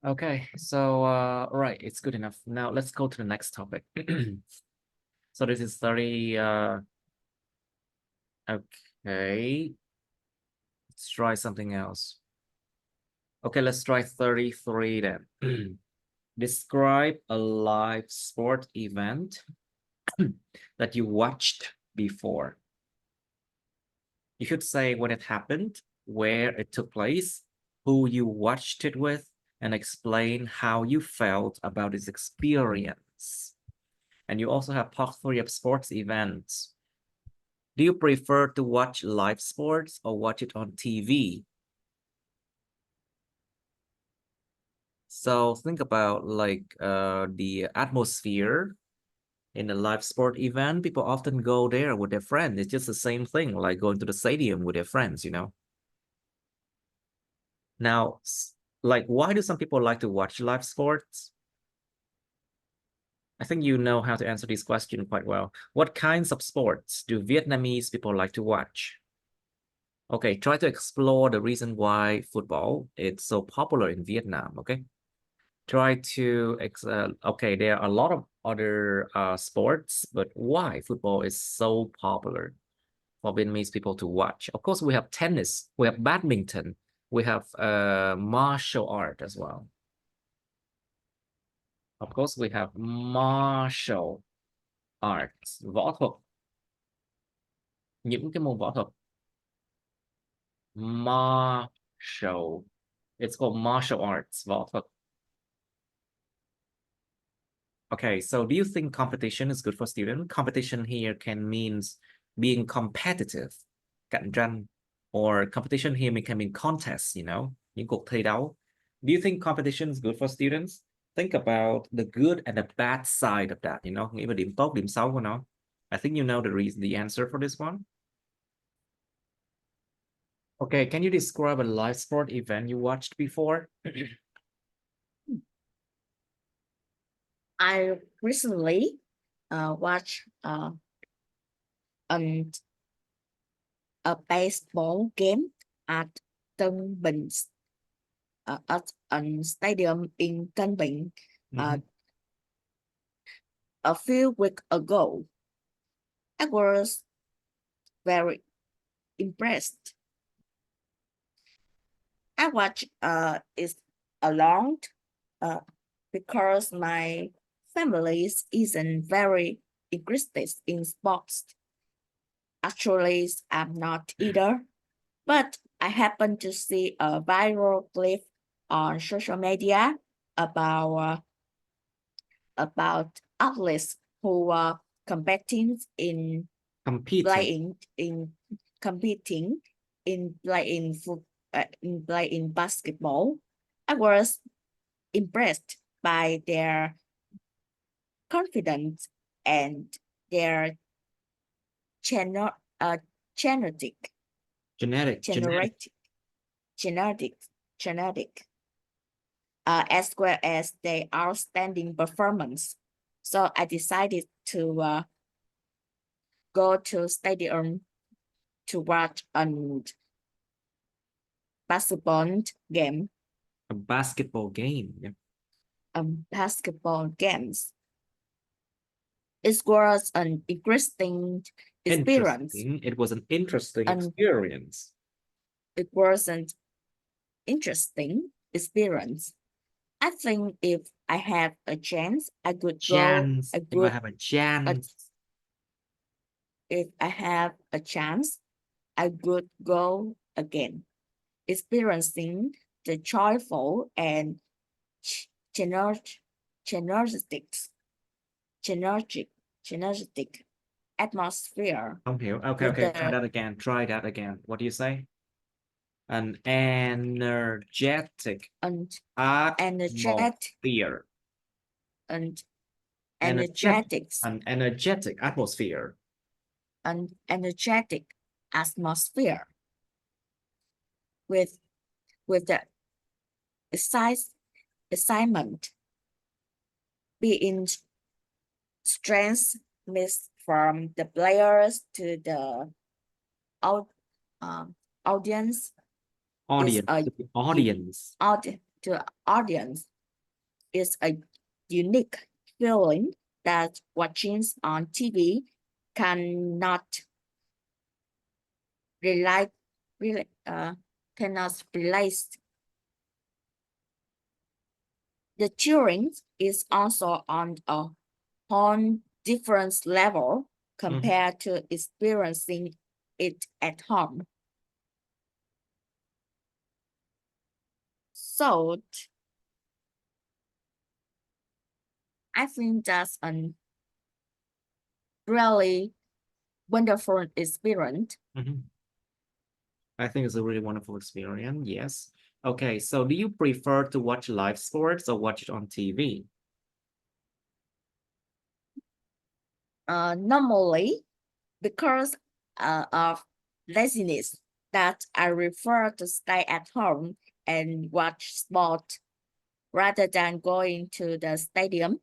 Okay, so right, it's good enough. Now let's go to the next topic. So this is 30 okay. Let's try something else. Okay, let's try 33 then. Describe a live sport event that you watched before. You should say when it happened, where it took place, who you watched it with, and explain how you felt about this experience. And you also have part 3 of sports events. Do you prefer to watch live sports or watch it on TV? So think about like the atmosphere in a live sport event. People often go there with their friends. It's just the same thing like going to the stadium with their friends, you know. Now, like, why do some people like to watch live sports? I think you know how to answer this question quite well. What kinds of sports do Vietnamese people like to watch? Okay, try to explore the reason why football is so popular in Vietnam, okay? Try to, okay, there are a lot of other sports, but why football is so popular for Vietnamese people to watch? Of course, we have tennis, we have badminton, we have martial art as well. Of course, we have martial arts, võ thuật. Những cái môn võ thuật. Martial. It's called martial arts, võ thuật. Okay, so do you think competition is good for students? Competition here can means being competitive, cạnh tranh, or competition here can mean contests, you know, những cuộc thi đấu. Do you think competition is good for students? Think about the good and the bad side of that, you know, nghĩ về điểm tốt, điểm xấu của nó. I think you know the answer for this one. Okay, can you describe a live sport event you watched before? I recently watched a baseball game at Tân Bình, at a stadium in Tân Bình a few weeks ago. I was very impressed. I watched it alone because my family isn't very interested in sports. Actually, I'm not either, but I happened to see a viral clip on social media about athletes who are competing in playing basketball. I was impressed by their confidence and their genetic, as well as their outstanding performance. So I decided to go to stadium to watch a basketball game. A basketball game, yeah. Basketball games. It was an interesting experience. It was an interesting experience. It was an interesting experience. I think if I have a chance, I could go. If I have a chance. If I have a chance, I would go again, experiencing the joyful and energetic atmosphere Không hiểu. Okay, with okay. Try the that again. Try that again. What do you say? An energetic energetic atmosphere. and Energetic. energetics An energetic atmosphere. an energetic atmosphere with the excitement being strength mixed from the players to the audience Audience. Audience. to audience is a unique feeling that watching on TV cannot cannot realize. The cheering is also on a whole different level compared to experiencing it at home. So I think that's a really wonderful experience. I think it's a really wonderful experience. Yes. Okay, so do you prefer to watch live sports or watch it on TV? Normally, because of laziness, that I prefer to stay at home and watch sport rather than going to the stadium.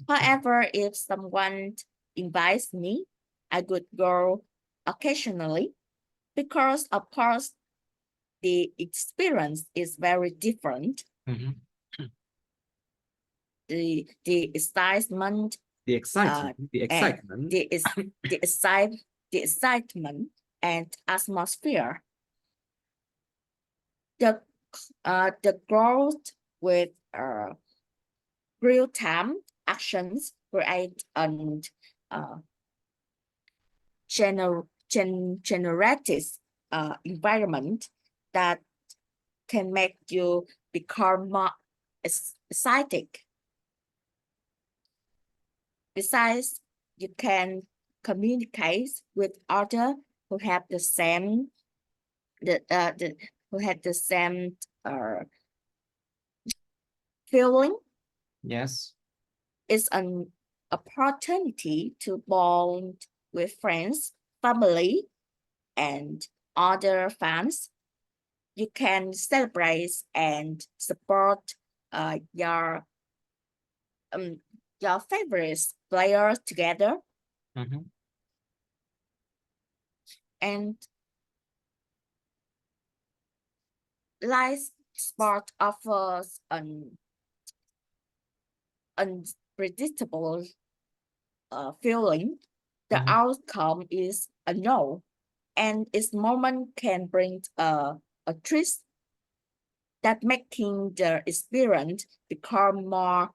However, if someone invites me, I could go occasionally because, of course, the experience is very different. The excitement, The excitement, the excitement and atmosphere. The growth with real-time actions create an generative environment that can make you become more excited. Besides, you can communicate with others who have the same feeling. Yes. It's an opportunity to bond with friends, family, and other fans. You can celebrate and support your favorite players together. And live sport offers an unpredictable feeling. The outcome is a no, and its moment can bring a twist that making the experience become more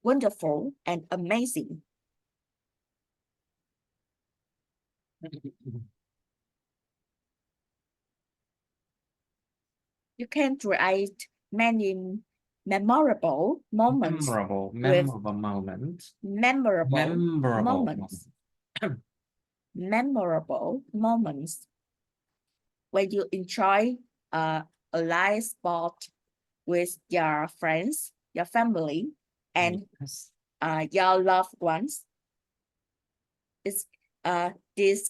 wonderful and amazing. You can create many memorable moments. Memorable moments when you enjoy a live sport with your friends, your family, and your loved ones. This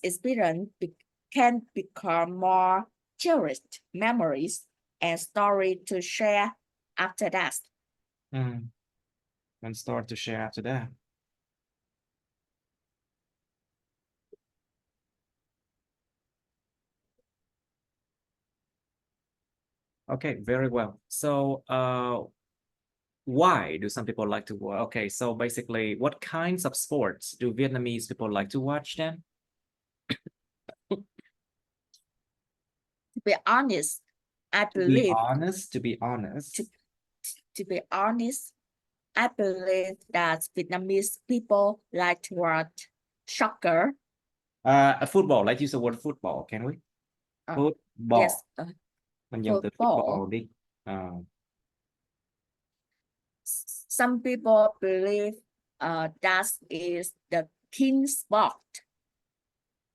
experience can become more cherished memories and story to share after that. And start to share after that. Okay, very well. So why do some people like to watch? Okay, so basically, what kinds of sports do Vietnamese people like to watch then? To be honest, I believe I believe that Vietnamese people like to watch soccer, Football. Let's use the word football, can we? Football. Yes. Mình dùng từ football đi. Some people believe that is the king sport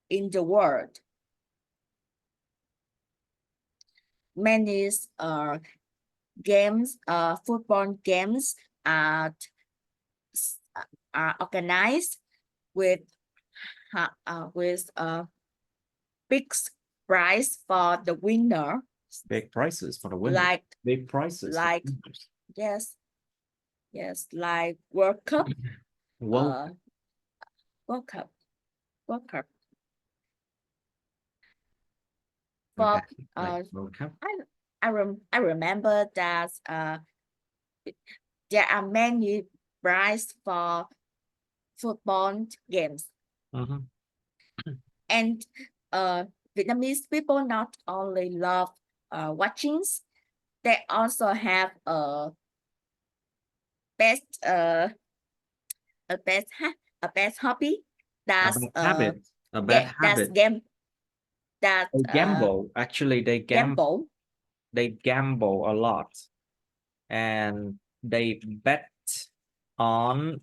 in the world. Many games, football games are organized with big prize for the winner. Big prices for the winner. Like big prices. Like yes, like World Cup. World Cup. okay. For World Cup. I remember that there are many prizes for football games. And Vietnamese people not only love watching, they also have a best hobby. That's a bad habit. That's game. That they gamble. Actually, they gamble. They gamble a lot, and they bet on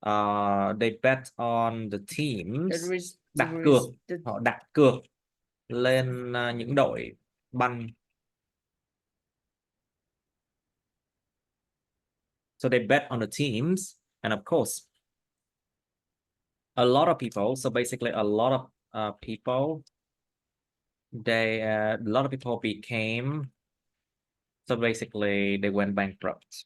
the teams. Đặt cược. Họ đặt cược lên những đội banh. So they bet on the teams, and of course, a lot of people. So basically, a lot of people. A lot of people became. So basically, they went bankrupt.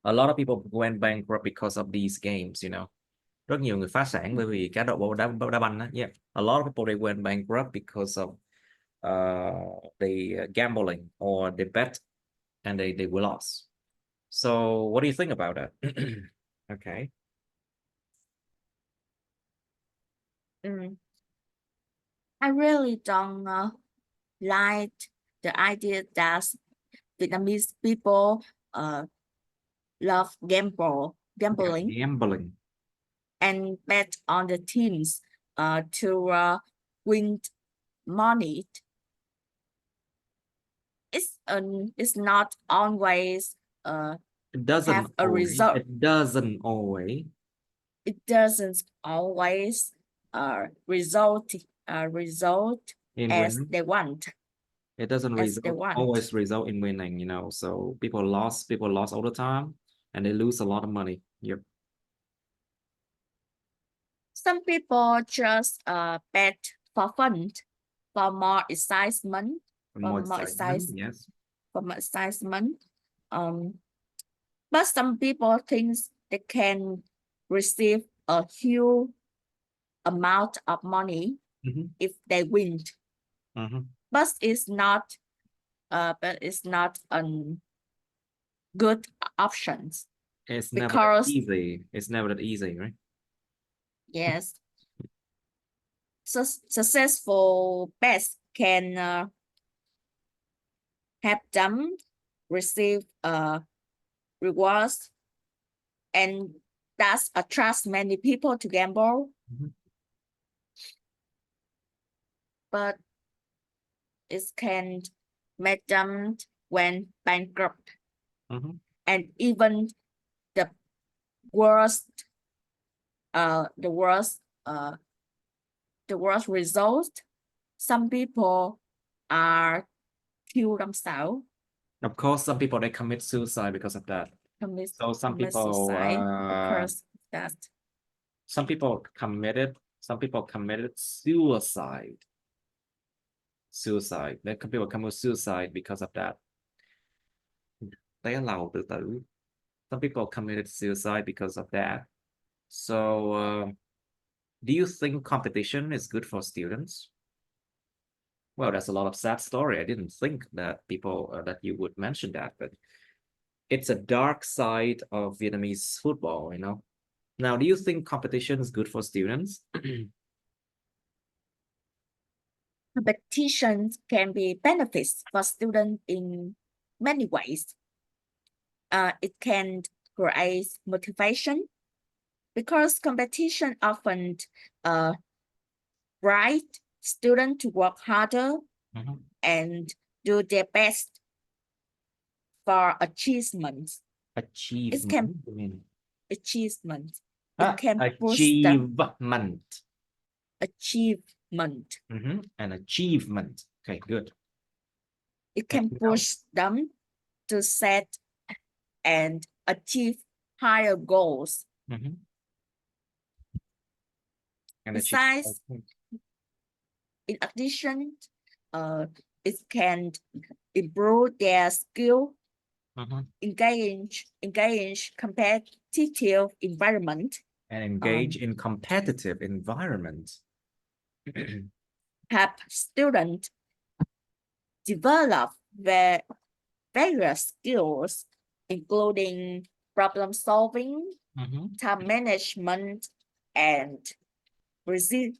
A lot of people went bankrupt because of these games, you know. Rất nhiều người phá sản bởi vì cá độ đá banh á. Yeah. A lot of people they went bankrupt because of they gambling or they bet and they were lost. So what do you think about that? Okay. I really don't like the idea that Vietnamese people love gambling. Gambling. And bet on the teams to win money. It's not always it doesn't have a always, result. It doesn't always. It doesn't always result in as winning. they want. It doesn't always result in winning, you know. So people lost all the time, and they lose a lot of money. Yep. Some people just bet for fun, for more excitement, Yes. For more excitement. But some people think they can receive a huge amount of money if they win. But it's not a good option. It's never that easy. It's never that easy, right? Yes. So successful bets can help them receive rewards, and that attracts many people to gamble. But it can make them went bankrupt. And even the worst result, some people are kill themselves. Of course, some people they commit suicide because of that. So some people committed suicide. People commit suicide because of that. Some people committed suicide because of that. So do you think competition is good for students? Well, that's a lot of sad story. I didn't think that that you would mention that, but it's a dark side of Vietnamese football, you know. Now, do you think competition is good for students? Competition can be benefits for students in many ways. It can create motivation Because competition often drive students to work harder and do their best for achievements. Achievement. You mean? Achievement. It can boost Achievement. Achievement. An achievement. Okay, good. It can push them to set and achieve higher goals. Besides, in addition, it can improve their skill, engage competitive environment, and engage in competitive environment. Help students develop their various skills, including problem solving, time management, and reasoning.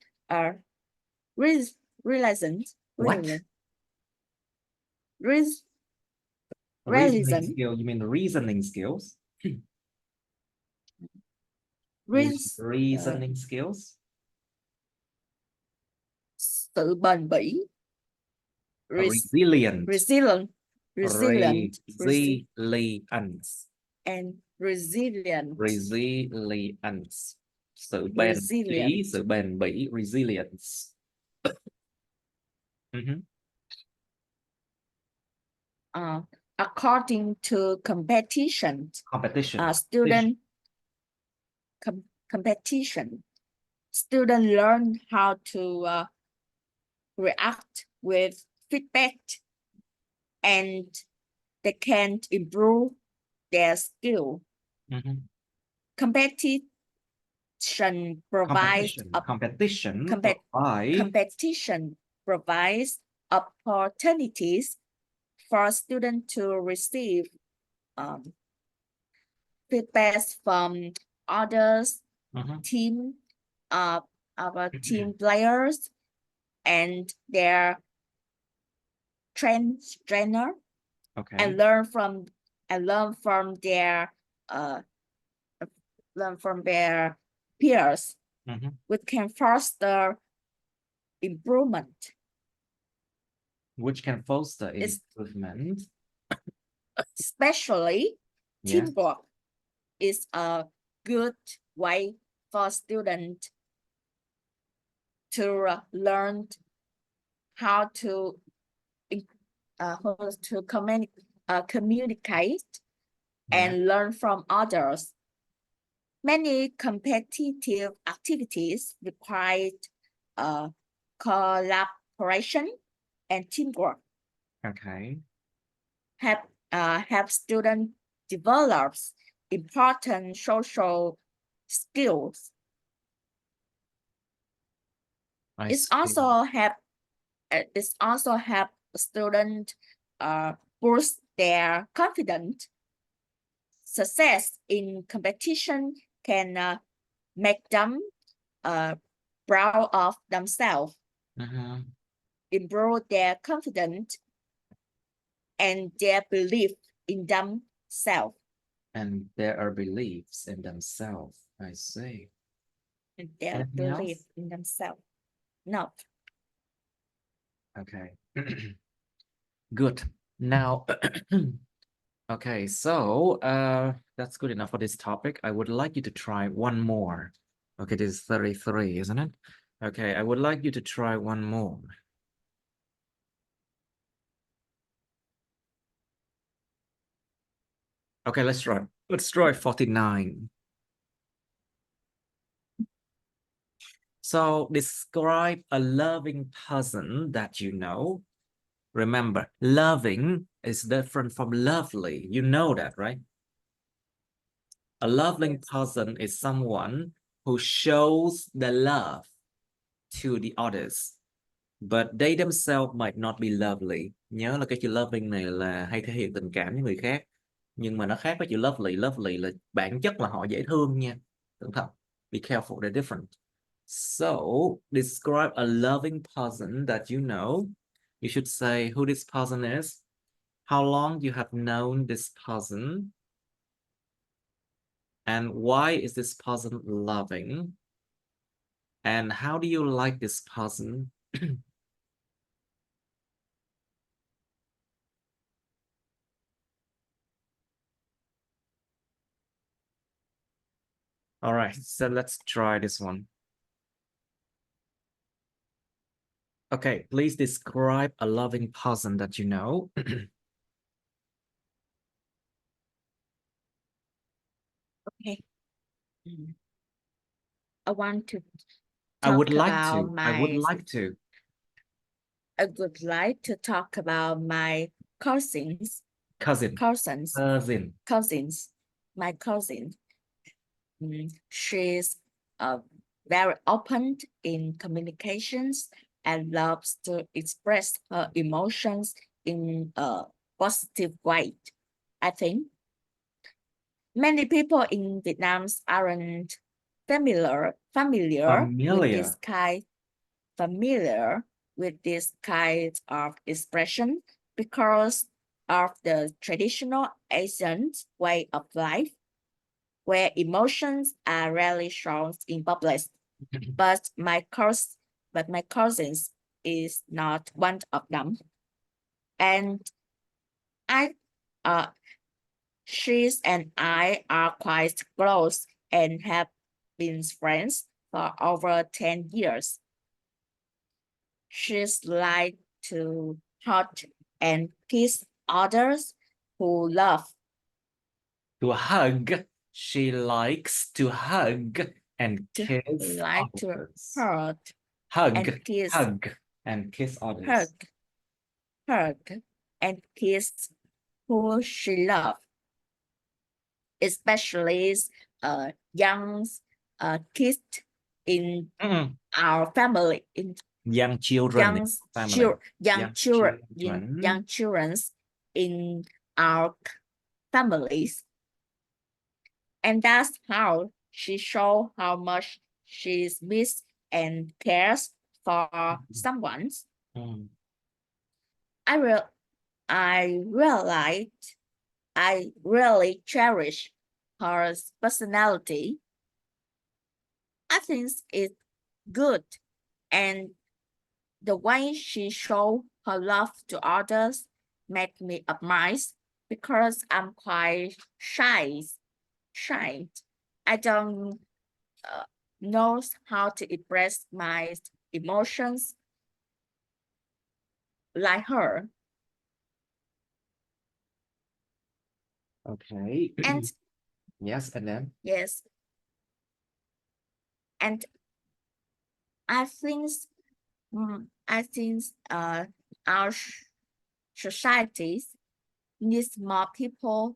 Reasoning skill, you mean reasoning skills? Reasoning skills? Sự bền bỉ. Resilient. Resilience. And resilience. Resilience. Sự bền bỉ, resilience. According to competition, student learn how to react with feedback, and they can improve their skill. Competition provides opportunities for students to receive feedback from others, team players, and their trainer, and learn from their peers, which can foster improvement. Especially teamwork is a good way for students to learn how to communicate and learn from others. Many competitive activities require collaboration and teamwork. Help students develop important social skills. It's also help students boost their confidence. Success in competition can make them proud of themselves, improve their confidence, and their belief in themselves. And there are beliefs in themselves. I see. And their belief in themselves. No. Okay. Good. Now, okay, so that's good enough for this topic. I would like you to try one more. Okay, this is 33, isn't it? Okay, I would like you to try one more. Okay, let's try. Let's try 49. So describe a loving person that you know. Remember, loving is different from lovely. You know that, right? A loving person is someone who shows the love to the others, but they themselves might not be lovely. Nhớ là cái chữ loving này là hay thể hiện tình cảm với người khác, nhưng mà nó khác với chữ lovely. Lovely là bản chất là họ dễ thương nha. Cẩn thận. Be careful, they're different. So, describe a loving person that you know. You should say who this person is, how long you have known this person, And why is this person loving? And how do you like this person? All right, so let's try this one. Okay, please describe a loving person that you know. Okay. I want to I would talk like about to. I would my like to. I would like to talk about my cousins. Cousin. Cousins. Cousin. Cousins. My cousin. She's very open in communications and loves to express her emotions in a positive way. I think many people in Vietnam aren't familiar with this kind of expression because of the traditional Asian way of life, where emotions are rarely shown in public. But my cousins is not one of them, and I, she and I are quite close and have been friends for over 10 years. She's like to hug and kiss others who love. To hug. She likes to hug and kiss Like others. to hug Hug. and kiss. Hug and kiss others. Hug and kiss who she loves. Especially young kids in our family, in young children, young children in our families. And that's how she shows how much she's missed and cares for someone. I realized I really cherish her personality. I think it's good, and the way she shows her love to others make me admire because I'm quite shy. I don't know how to express my emotions like her. Okay. And yes, and then? yes. And I think our societies needs more people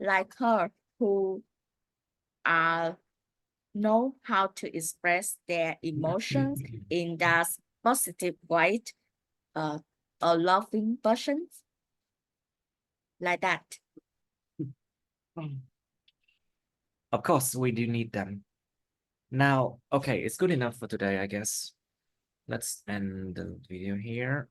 like her who know how to express their emotions in that positive way, a loving person like that. Of course, we do need them. Now, okay, it's good enough for today, I guess. Let's end the video here.